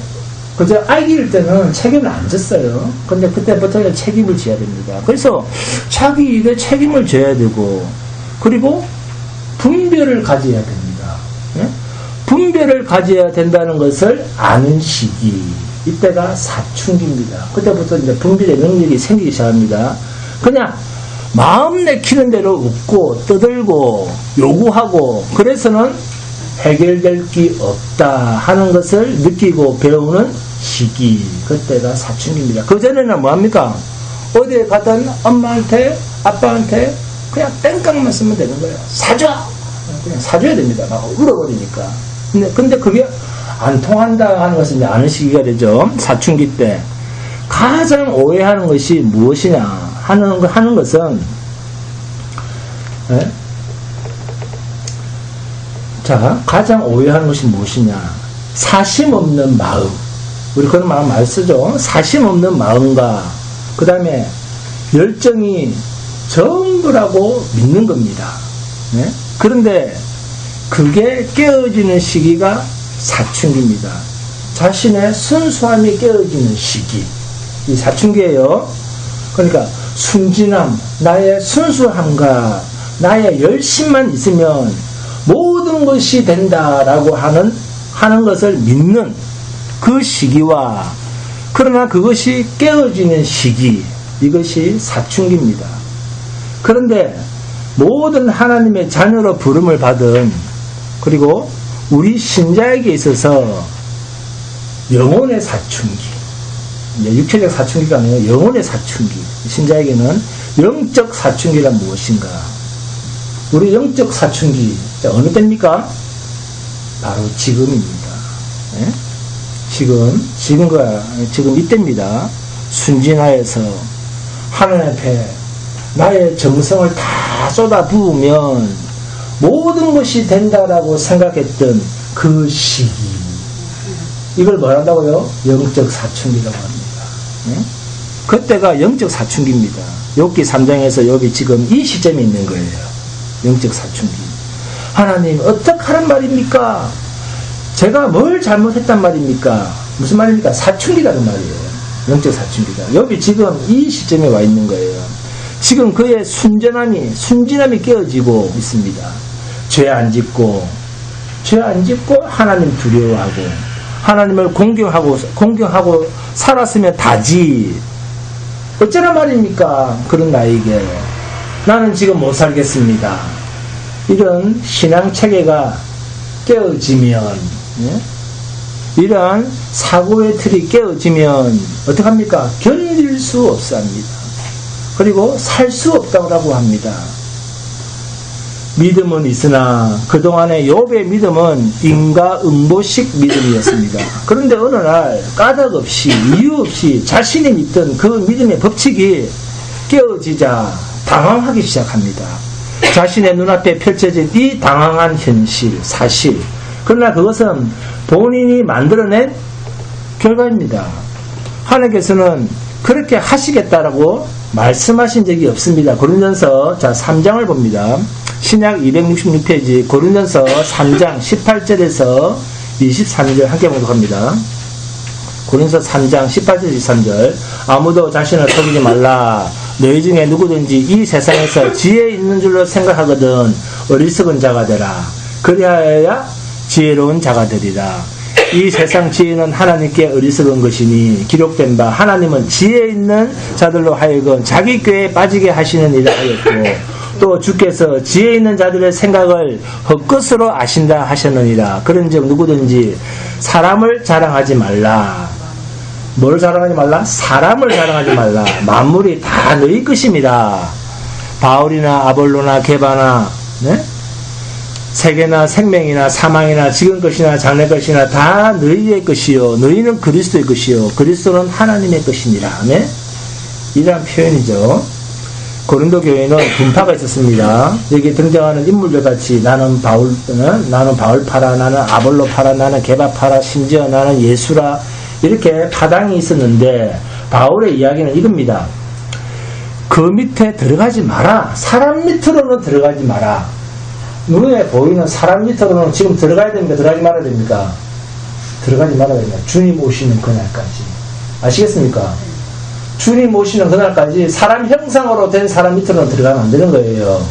그저 아기일 때는 책임을 안 졌어요. 근데 그때부터는 책임을 져야 됩니다. 그래서 자기 일에 책임을 져야 되고, 그리고 분별을 가져야 됩니다. 네? 분별을 가져야 된다는 것을 아는 시기. 이때가 사춘기입니다. 그때부터 이제 분별의 능력이 생기기 시작합니다. 그냥 마음 내키는 대로 웃고 떠들고 요구하고 그래서는 해결될 게 없다 하는 것을 느끼고 배우는 시기. 그때가 사춘기입니다. 그전에는 뭐합니까? 어디에 가든 엄마한테 아빠한테 그냥 땡깡만 쓰면 되는 거예요. 사줘! 그냥 사줘야 됩니다. 막 울어버리니까. 근데 그게 안 통한다 하는 것은 이제 아는 시기가 되죠. 사춘기 때. 가장 오해하는 것이 무엇이냐 하는 것은, 가장 오해하는 것이 무엇이냐. 사심 없는 마음. 우리 그런 마음 많이 쓰죠. 사심 없는 마음과, 그 다음에 열정이 전부라고 믿는 겁니다. 그런데 그게 깨어지는 시기가 사춘기입니다. 자신의 순수함이 깨어지는 시기. 이 사춘기예요. 그러니까 순진함, 나의 순수함과 나의 열심만 있으면 모든 것이 된다라고 하는 것을 믿는 그 시기와 그러나 그것이 깨어지는 시기, 이것이 사춘기입니다. 그런데 모든 하나님의 자녀로 부름을 받은 그리고 우리 신자에게 있어서 영혼의 사춘기, 육체적 사춘기가 아니라 영혼의 사춘기, 신자에게는 영적 사춘기란 무엇인가? 우리 영적 사춘기 어느 때입니까? 바로 지금입니다. 지금 이때입니다. 순진하여서 하나님 앞에 나의 정성을 다 쏟아 부으면 모든 것이 된다라고 생각했던 그 시기. 이걸 뭐란다고요? 영적 사춘기라고 합니다. 네? 그때가 영적 사춘기입니다. 욥기 3장에서 욥이 지금 이 시점에 있는 거예요. 영적 사춘기. 하나님 어떡하란 말입니까? 제가 뭘 잘못했단 말입니까? 무슨 말입니까? 사춘기라는 말이에요. 영적 사춘기가. 욥이 지금 이 시점에 와 있는 거예요. 지금 그의 순진함이 깨어지고 있습니다. 죄 안 짓고 하나님 두려워하고 하나님을 공경하고 살았으면 다지. 어쩌란 말입니까? 그런 나에게 나는 지금 못 살겠습니다. 이런 신앙 체계가 깨어지면, 이런 사고의 틀이 깨어지면 어떡합니까? 견딜 수 없습니다. 그리고 살 수 없다고 합니다. 믿음은 있으나 그동안의 욥의 믿음은 인과응보식 믿음이었습니다. 그런데 어느 날 까닭없이 이유 없이 자신이 믿던 그 믿음의 법칙이 깨어지자 당황하기 시작합니다. 자신의 눈앞에 펼쳐진 이 당황한 현실, 사실. 그러나 그것은 본인이 만들어낸 결과입니다. 하나님께서는 그렇게 하시겠다라고 말씀하신 적이 없습니다. 고린도전서 3장을 봅니다. 신약 266페이지 고린도전서 3장 18절에서 23절 함께 보도록 합니다. 고린도전서 3장 18절 23절 아무도 자신을 속이지 말라. 너희 중에 누구든지 이 세상에서 지혜 있는 줄로 생각하거든 어리석은 자가 되라. 그리하여야 지혜로운 자가 되리라. 이 세상 지혜는 하나님께 어리석은 것이니 기록된 바 하나님은 지혜 있는 자들로 하여금 자기 꾀에 빠지게 하시는 일을 하였고 또 주께서 지혜 있는 자들의 생각을 헛것으로 아신다 하셨느니라. 그런즉 누구든지 사람을 자랑하지 말라. 뭘 자랑하지 말라? 사람을 자랑하지 말라. 만물이 다 너희 것입니다. 바울이나 아볼로나 게바나 세계나 생명이나 사망이나 지금 것이나 장래 것이나 다 너희의 것이요 너희는 그리스도의 것이요 그리스도는 하나님의 것이니라. 이러한 표현이죠. 고린도 교회는 분파가 있었습니다. 여기 등장하는 인물들 같이 나는 바울파라, 나는 아볼로파라, 나는 게바파라, 심지어 나는 예수라 이렇게 파당이 있었는데 바울의 이야기는 이겁니다. 그 밑에 들어가지 마라. 사람 밑으로는 들어가지 마라. 눈에 보이는 사람 밑으로는 지금 들어가야 됩니까? 들어가지 말아야 됩니까? 들어가지 말아야 됩니다. 주님 오시는 그날까지. 아시겠습니까? 주님 오시는 그날까지 사람 형상으로 된 사람 밑으로는 들어가면 안 되는 거예요.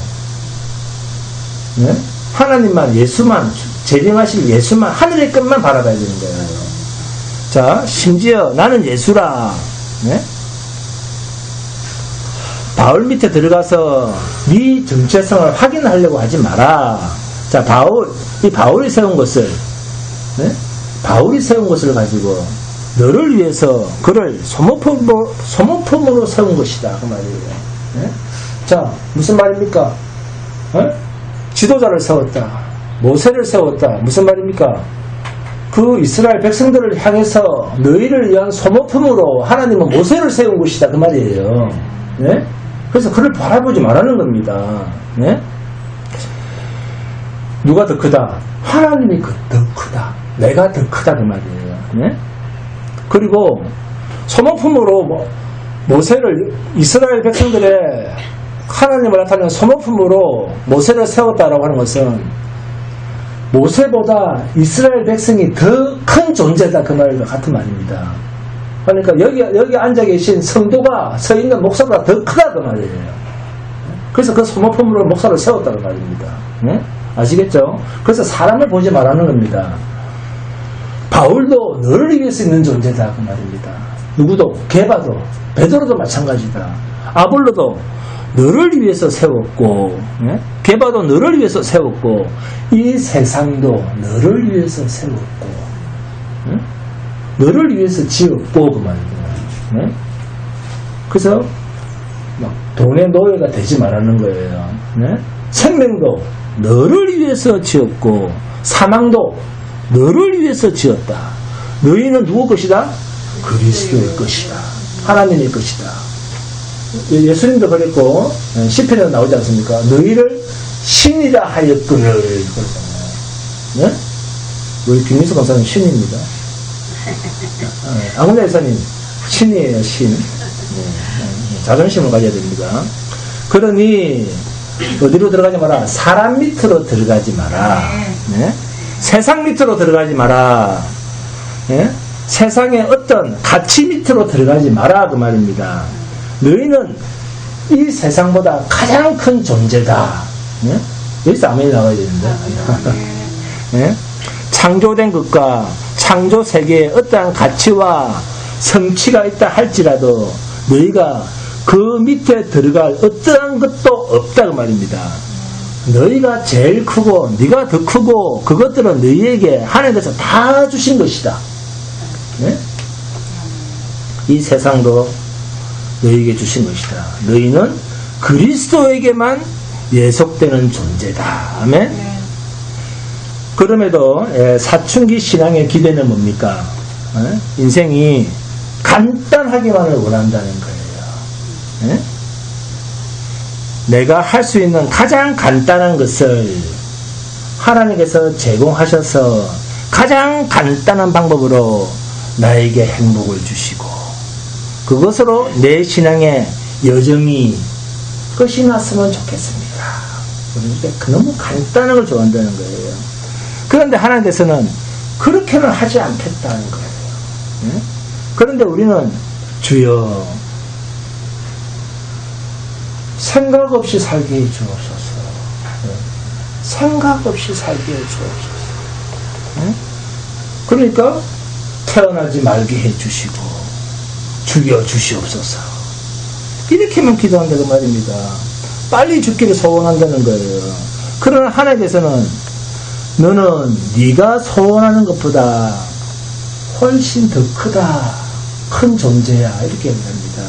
네? 하나님만, 예수만, 재림하실 예수만, 하늘의 끝만 바라봐야 되는 거예요. 자, 심지어 나는 예수라. 네? 바울 밑에 들어가서 네 정체성을 확인하려고 하지 마라. 자, 바울이 세운 것을, 바울이 세운 것을 가지고 너를 위해서 그를 소모품으로 세운 것이다. 그 말이에요. 자, 무슨 말입니까? 지도자를 세웠다. 모세를 세웠다. 무슨 말입니까? 그 이스라엘 백성들을 향해서 너희를 위한 소모품으로 하나님은 모세를 세운 것이다. 그 말이에요. 그래서 그를 바라보지 말라는 겁니다. 누가 더 크다? 하나님이 더 크다. 내가 더 크다. 그 말이에요. 그리고 소모품으로 모세를 이스라엘 백성들의 하나님을 나타내는 소모품으로 모세를 세웠다라고 하는 것은 모세보다 이스라엘 백성이 더 큰 존재다. 그 말과 같은 말입니다. 그러니까 여기 앉아 계신 성도가 서 있는 목사보다 더 크다. 그 말이에요. 그래서 그 소모품으로 목사를 세웠다고 말입니다. 아시겠죠? 그래서 사람을 보지 말라는 겁니다. 바울도 너를 위해서 있는 존재다. 그 말입니다. 누구도, 게바도, 베드로도 마찬가지다. 아볼로도 너를 위해서 세웠고, 게바도 너를 위해서 세웠고, 이 세상도 너를 위해서 세웠고, 너를 위해서 지었고, 그 말입니다. 그래서 돈의 노예가 되지 말라는 거예요. 생명도 너를 위해서 지었고, 사망도 너를 위해서 지었다. 너희는 누구 것이다? 그리스도의 것이다. 하나님의 것이다. 예수님도 그랬고 시편에도 나오지 않습니까? 너희를 신이라 하였거늘. 네? 우리 김민수 강사는 신입니다. 아군자 여사님 신이에요. 신. 자존심을 가져야 됩니다. 그러니 어디로 들어가지 마라? 사람 밑으로 들어가지 마라. 네? 세상 밑으로 들어가지 마라. 네? 세상의 어떤 가치 밑으로 들어가지 마라 그 말입니다. 너희는 이 세상보다 가장 큰 존재다. 네? 여기서 아멘이 나와야 되는데. 네? 창조된 것과 창조 세계에 어떠한 가치와 성취가 있다 할지라도 너희가 그 밑에 들어갈 어떠한 것도 없다 그 말입니다. 너희가 제일 크고 네가 더 크고 그것들은 너희에게 하나님께서 다 주신 것이다. 네? 이 세상도 너희에게 주신 것이다. 너희는 그리스도에게만 예속되는 존재다. 아멘. 그럼에도 사춘기 신앙의 기대는 뭡니까? 인생이 간단하기만을 원한다는 거예요. 내가 할 수 있는 가장 간단한 것을 하나님께서 제공하셔서 가장 간단한 방법으로 나에게 행복을 주시고 그것으로 내 신앙의 여정이 끝이 났으면 좋겠습니다. 그러니까 너무 간단한 걸 좋아한다는 거예요. 그런데 하나님께서는 그렇게는 하지 않겠다는 거예요. 그런데 우리는 주여 생각 없이 살게 해주옵소서. 생각 없이 살게 해주옵소서. 그러니까 태어나지 말게 해주시고 죽여주시옵소서. 이렇게만 기도한다고 말입니다. 빨리 죽기를 소원한다는 거예요. 그러나 하나님께서는 너는 네가 소원하는 것보다 훨씬 더 크다. 큰 존재야. 이렇게 얘기합니다.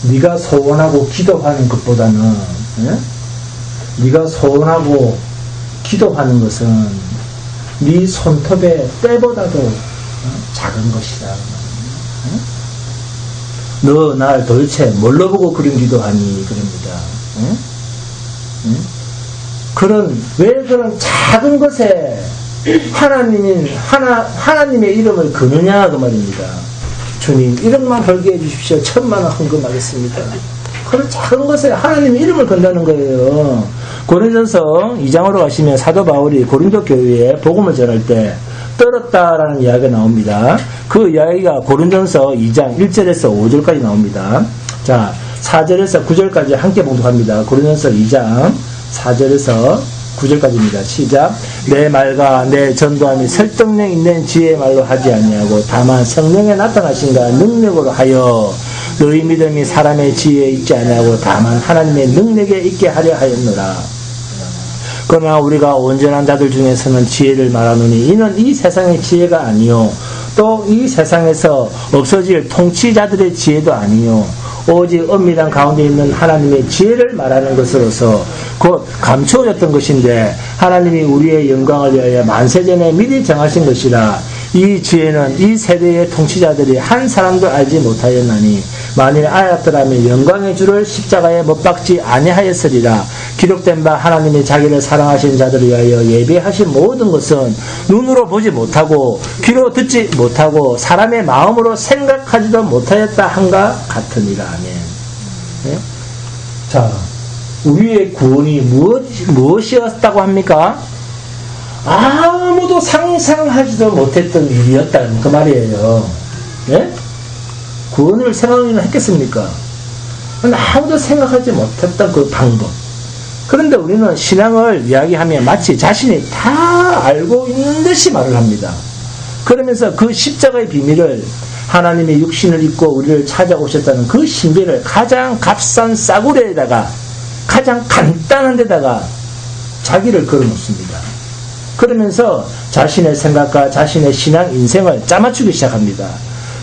네가 소원하고 기도하는 것보다는 네가 소원하고 기도하는 것은 네 손톱의 때보다도 작은 것이다. 너 날 도대체 뭘로 보고 그런 기도하니? 그럽니다. 왜 그런 작은 것에 하나님의 이름을 거느냐 그 말입니다. 주님 이름만 벌게 해주십시오. 1000만 원 헌금하겠습니다. 그런 작은 것에 하나님의 이름을 건다는 거예요. 고린도전서 2장으로 가시면 사도 바울이 고린도 교회에 복음을 전할 때 떨었다라는 이야기가 나옵니다. 그 이야기가 고린도전서 2장 1절에서 5절까지 나옵니다. 자, 4절에서 9절까지 함께 봉독합니다. 고린도전서 2장 4절에서 9절까지입니다. 시작. 내 말과 내 전도함이 설득력 있는 지혜의 말로 하지 아니하고 다만 성령에 나타나신가 능력으로 하여 너희 믿음이 사람의 지혜에 있지 아니하고 다만 하나님의 능력에 있게 하려 하였노라. 그러나 우리가 온전한 자들 중에서는 지혜를 말하노니 이는 이 세상의 지혜가 아니요 또 이 세상에서 없어질 통치자들의 지혜도 아니요 오직 엄밀한 가운데 있는 하나님의 지혜를 말하는 것으로서 곧 감추어졌던 것인데 하나님이 우리의 영광을 위하여 만세전에 미리 정하신 것이라. 이 지혜는 이 세대의 통치자들이 한 사람도 알지 못하였나니 만일 알았더라면 영광의 주를 십자가에 못 박지 아니하였으리라. 기록된 바 하나님이 자기를 사랑하신 자들을 위하여 예비하신 모든 것은 눈으로 보지 못하고 귀로 듣지 못하고 사람의 마음으로 생각하지도 못하였다 한가 같으니라. 아멘. 네? 자, 우리의 구원이 무엇이었다고 합니까? 아무도 상상하지도 못했던 일이었다는 그 말이에요. 네? 구원을 생각은 했겠습니까? 아무도 생각하지 못했던 그 방법. 그런데 우리는 신앙을 이야기하면 마치 자신이 다 알고 있는 듯이 말을 합니다. 그러면서 그 십자가의 비밀을 하나님의 육신을 입고 우리를 찾아오셨다는 그 신비를 가장 값싼 싸구려에다가 가장 간단한 데다가 자기를 걸어놓습니다. 그러면서 자신의 생각과 자신의 신앙 인생을 짜맞추기 시작합니다.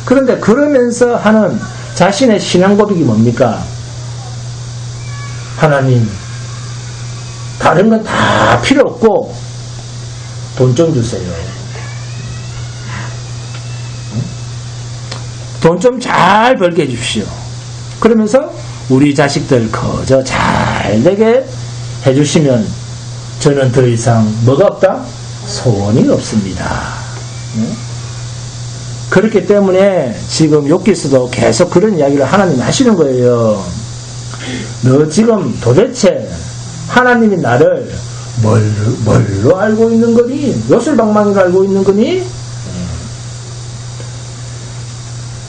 그런데 그러면서 하는 자신의 신앙 고백이 뭡니까? 하나님, 다른 건 다 필요 없고 돈 좀 주세요. 돈 좀 잘 벌게 해주십시오. 그러면서 우리 자식들 거저 잘 되게 해주시면 저는 더 이상 뭐가 없다? 소원이 없습니다. 그렇기 때문에 지금 욥기서도 계속 그런 이야기를 하나님 하시는 거예요. 너 지금 도대체 하나님이 나를 뭘로 알고 있는 거니? 요술방망이로 알고 있는 거니?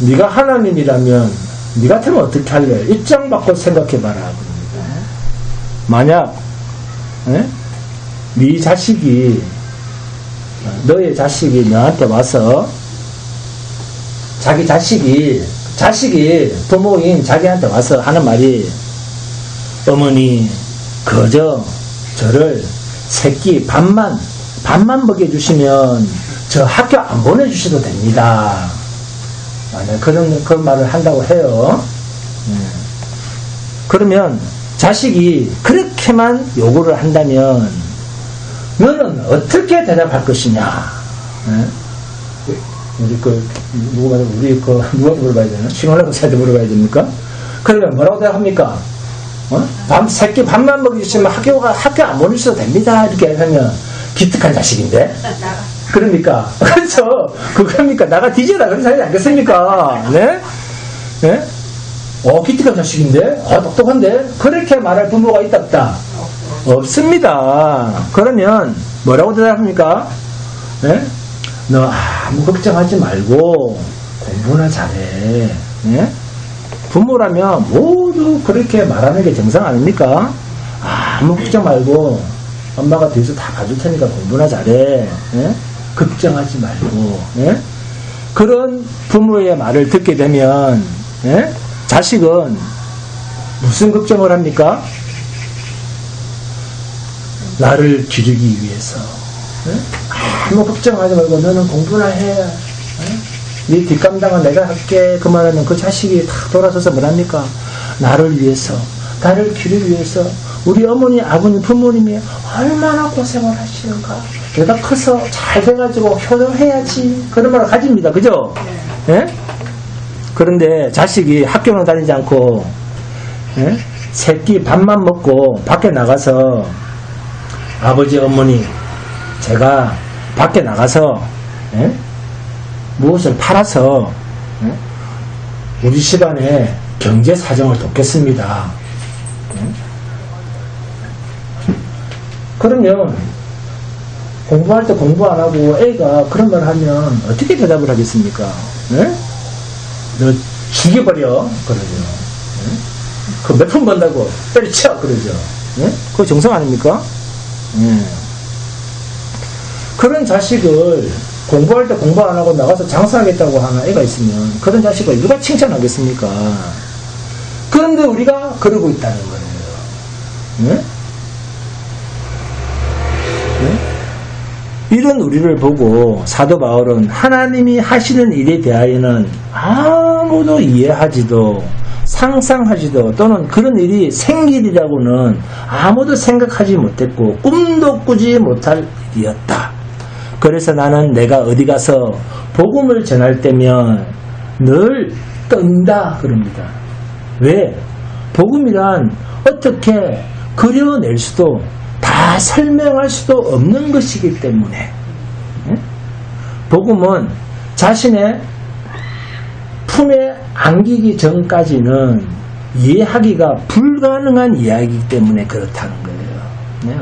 네가 하나님이라면 네 같으면 어떻게 할래? 입장 바꿔 생각해봐라. 만약 네 자식이 너의 자식이 너한테 와서 자기 자식이 부모인 자기한테 와서 하는 말이 어머니 그저 저를 새끼 밥만 먹여주시면 저 학교 안 보내주셔도 됩니다. 만약 그런 말을 한다고 해요. 그러면 자식이 그렇게만 요구를 한다면 너는 어떻게 대답할 것이냐? 누가 물어봐야 되나? 신원래 목사한테 물어봐야 됩니까? 그러면 뭐라고 대답합니까? 새끼 밥만 먹여주시면 학교 안 보내주셔도 됩니다. 이렇게 하면 기특한 자식인데? 그러니까. 그렇죠. 그러니까 나가 뒤져라. 그런 사람이 아니겠습니까? 네? 네? 기특한 자식인데? 똑똑한데? 그렇게 말할 부모가 있다 없다? 없습니다. 그러면 뭐라고 대답합니까? 네? 너 아무 걱정하지 말고 공부나 잘해. 네? 부모라면 모두 그렇게 말하는 게 정상 아닙니까? 아무 걱정 말고 엄마가 뒤에서 다 봐줄 테니까 공부나 잘해. 네? 걱정하지 말고. 네? 그런 부모의 말을 듣게 되면 자식은 무슨 걱정을 합니까? 나를 기르기 위해서. 아무 걱정하지 말고 너는 공부나 해. 네 뒷감당은 내가 할게. 그 말하면 그 자식이 다 돌아서서 뭐랍니까? 나를 위해서, 나를 기르기 위해서 우리 어머니, 아버님, 부모님이 얼마나 고생을 하시는가. 내가 커서 잘 돼가지고 효도해야지. 그런 말을 가집니다. 그죠? 예? 그런데 자식이 학교는 다니지 않고 새끼 밥만 먹고 밖에 나가서 아버지, 어머니, 제가 밖에 나가서 무엇을 팔아서 우리 집안의 경제 사정을 돕겠습니다. 그러면 공부할 때 공부 안 하고 애가 그런 말 하면 어떻게 대답을 하겠습니까? 너 죽여버려. 그러죠. 그 몇 푼 번다고 때려쳐. 그러죠. 그거 정상 아닙니까? 그런 자식을 공부할 때 공부 안 하고 나가서 장사하겠다고 하는 애가 있으면 그런 자식을 누가 칭찬하겠습니까? 그런데 우리가 그러고 있다는 거예요. 이런 우리를 보고 사도 바울은 하나님이 하시는 일에 대하여는 아무도 이해하지도 상상하지도 또는 그런 일이 생길이라고는 아무도 생각하지 못했고 꿈도 꾸지 못할 일이었다. 그래서 나는 내가 어디 가서 복음을 전할 때면 늘 떤다 그럽니다. 왜? 복음이란 어떻게 그려낼 수도 다 설명할 수도 없는 것이기 때문에 복음은 자신의 품에 안기기 전까지는 이해하기가 불가능한 이야기이기 때문에 그렇다는 거예요.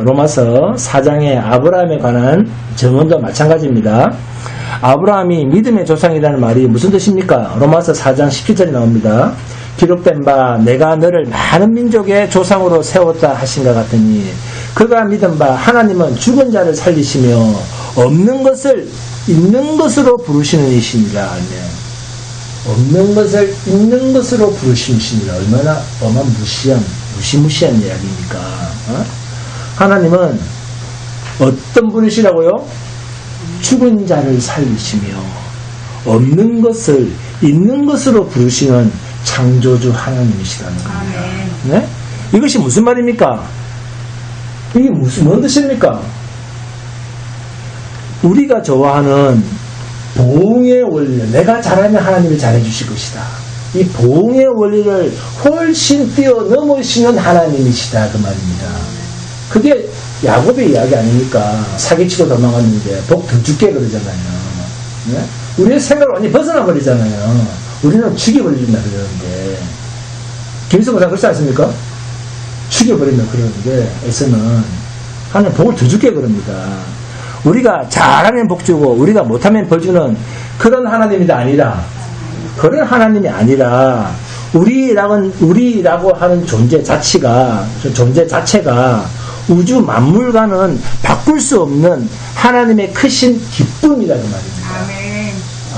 로마서 4장의 아브라함에 관한 정언도 마찬가지입니다. 아브라함이 믿음의 조상이라는 말이 무슨 뜻입니까? 로마서 4장 17절에 나옵니다. 기록된 바 내가 너를 많은 민족의 조상으로 세웠다 하신 것 같으니 그가 믿은 바 하나님은 죽은 자를 살리시며 없는 것을 있는 것으로 부르시는 이시니라. 없는 것을 있는 것으로 부르시니라. 얼마나 무시무시한 이야기입니까? 하나님은 어떤 분이시라고요? 죽은 자를 살리시며 없는 것을 있는 것으로 부르시는 창조주 하나님이시라는 겁니다. 네? 이것이 무슨 말입니까? 이게 뭔 뜻입니까? 우리가 좋아하는 보응의 원리, 내가 잘하면 하나님이 잘해주실 것이다. 이 보응의 원리를 훨씬 뛰어넘으시는 하나님이시다 그 말입니다. 그게 야곱의 이야기 아닙니까? 사기치고 도망갔는데 복 더 줄게 그러잖아요. 네? 우리의 생각을 완전히 벗어나 버리잖아요. 우리는 죽여버린다 그러는데 김성호 사 그렇지 않습니까? 죽여버린다 그러는데 에서는 하나님 복을 더 줄게 그럽니다. 우리가 잘하면 복 주고 우리가 못하면 벌 주는 그런 하나님이 아니라 그런 하나님이 아니라 우리라고 하는 존재 자체가 우주 만물과는 바꿀 수 없는 하나님의 크신 기쁨이다 그 말입니다.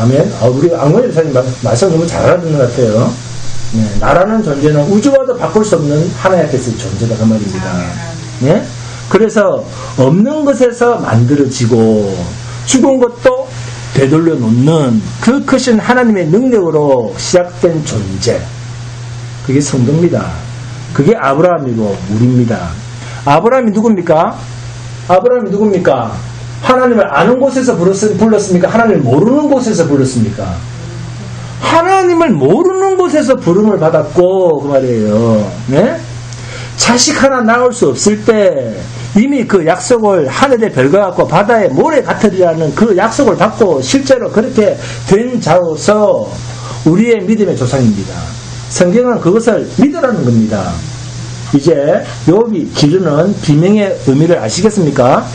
아멘. 우리 안건희 목사님 말씀 너무 잘 알아듣는 것 같아요. 네, 나라는 존재는 우주와도 바꿀 수 없는 하나님 앞에서의 존재다 그 말입니다. 네? 그래서 없는 것에서 만들어지고 죽은 것도 되돌려 놓는 그 크신 하나님의 능력으로 시작된 존재, 그게 성도입니다. 그게 아브라함이고 우리입니다. 아브라함이 누굽니까? 하나님을 아는 곳에서 불렀습니까? 하나님을 모르는 곳에서 불렀습니까? 하나님을 모르는 곳에서 부름을 받았고 그 말이에요. 네? 자식 하나 낳을 수 없을 때 이미 그 약속을 하늘의 별과 같고 바다의 모래 같으리라는 그 약속을 받고 실제로 그렇게 된 자로서 우리의 믿음의 조상입니다. 성경은 그것을 믿으라는 겁니다. 이제 욥이 기르는 비명의 의미를 아시겠습니까?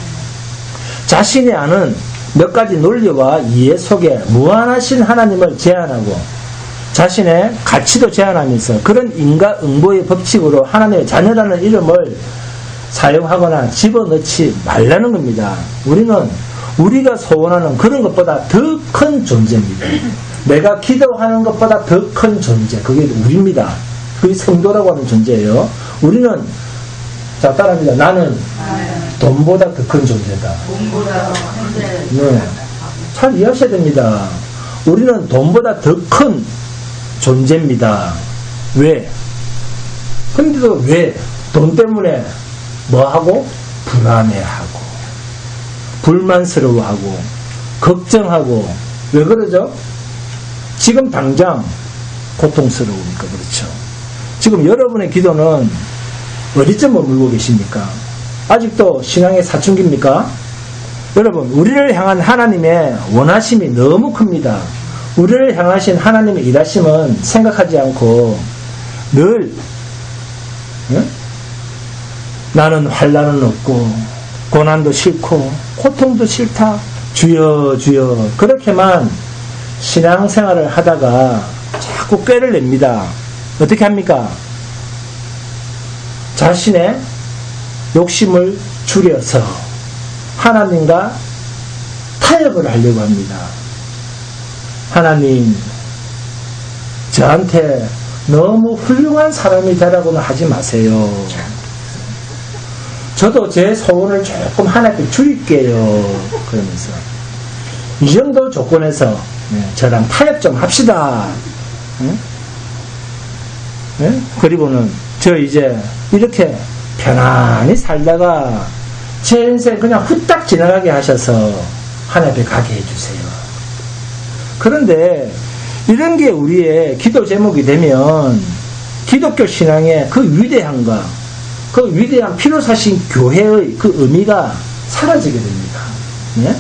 자신이 아는 몇 가지 논리와 이해 속에 무한하신 하나님을 제한하고 자신의 가치도 제한하면서 그런 인과응보의 법칙으로 하나님의 자녀라는 이름을 사용하거나 집어넣지 말라는 겁니다. 우리는 우리가 소원하는 그런 것보다 더 큰 존재입니다. 내가 기도하는 것보다 더 큰 존재, 그게 우리입니다. 그게 성도라고 하는 존재예요. 우리는 자 따라합니다. 나는 돈보다 더 큰 존재다. 네, 잘 이해하셔야 됩니다. 우리는 돈보다 더 큰 존재입니다. 왜? 근데도 왜? 돈 때문에 뭐하고? 불안해하고 불만스러워하고 걱정하고 왜 그러죠? 지금 당장 고통스러우니까 그렇죠. 지금 여러분의 기도는 어디쯤 머물고 계십니까? 아직도 신앙의 사춘기입니까? 여러분, 우리를 향한 하나님의 원하심이 너무 큽니다. 우리를 향하신 하나님의 일하심은 생각하지 않고 늘 나는 환난은 없고 고난도 싫고 고통도 싫다. 주여 주여 그렇게만 신앙생활을 하다가 자꾸 꾀를 냅니다. 어떻게 합니까? 자신의 욕심을 줄여서 하나님과 타협을 하려고 합니다. 하나님, 저한테 너무 훌륭한 사람이 되라고는 하지 마세요. 저도 제 소원을 조금 하나님께 줄일게요. 그러면서 이 정도 조건에서 저랑 타협 좀 합시다. 네? 그리고는 저 이제 이렇게 편안히 살다가 제 인생 그냥 후딱 지나가게 하셔서 하나님 앞에 가게 해주세요. 그런데 이런 게 우리의 기도 제목이 되면 기독교 신앙의 그 위대함과 그 위대한 피로 사신 교회의 그 의미가 사라지게 됩니다. 네?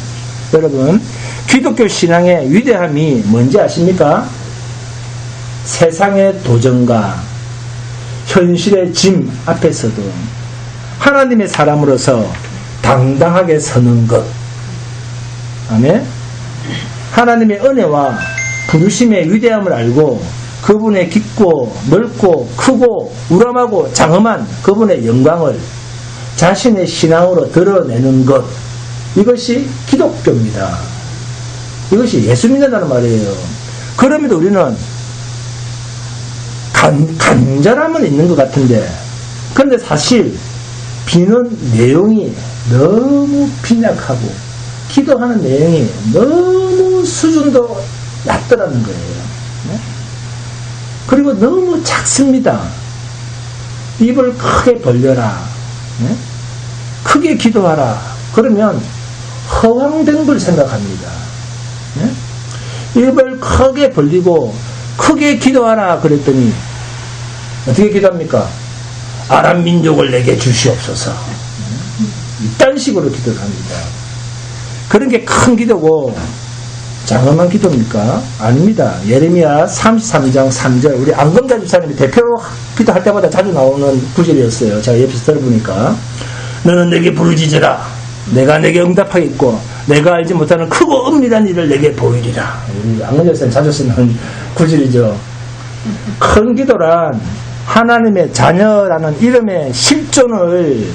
여러분, 기독교 신앙의 위대함이 뭔지 아십니까? 세상의 도전과 현실의 짐 앞에서도 하나님의 사람으로서 당당하게 서는 것. 아멘? 하나님의 은혜와 부르심의 위대함을 알고 그분의 깊고 넓고 크고 우람하고 장엄한 그분의 영광을 자신의 신앙으로 드러내는 것. 이것이 기독교입니다. 이것이 예수 믿는다는 말이에요. 그럼에도 우리는 간절함은 있는 것 같은데 근데 사실 비는 내용이 너무 빈약하고 기도하는 내용이 너무 수준도 낮더라는 거예요. 네? 그리고 너무 작습니다. 입을 크게 벌려라. 네? 크게 기도하라. 그러면 허황된 걸 생각합니다. 네? 입을 크게 벌리고 크게 기도하라 그랬더니 어떻게 기도합니까? 아람 민족을 내게 주시옵소서. 이딴 식으로 기도를 합니다. 그런 게 큰 기도고 장엄한 기도입니까? 아닙니다. 예레미야 33장 3절 우리 안검자 집사님이 대표 기도할 때마다 자주 나오는 구절이었어요. 제가 옆에서 들어보니까 너는 내게 부르짖으라 내가 내게 응답하겠고 내가 알지 못하는 크고 은밀한 일을 내게 보이리라. 우리 안검자 집사님 자주 쓰는 구절이죠. 큰 기도란 하나님의 자녀라는 이름의 실존을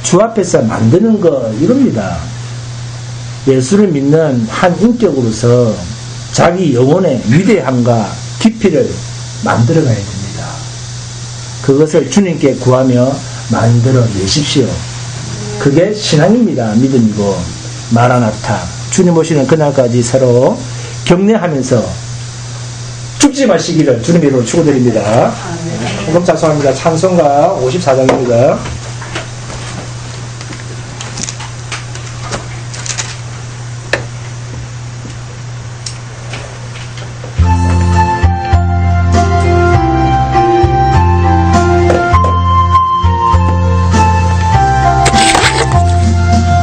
주 앞에서 만드는 것 이겁니다. 예수를 믿는 한 인격으로서 자기 영혼의 위대함과 깊이를 만들어가야 됩니다. 그것을 주님께 구하며 만들어 내십시오. 그게 신앙입니다. 믿음이고 마라나타 주님 오시는 그날까지 서로 격려하면서 죽지 마시기를 주님의 이름으로 축원드립니다. 조금 작성합니다. 찬송가 54장입니다.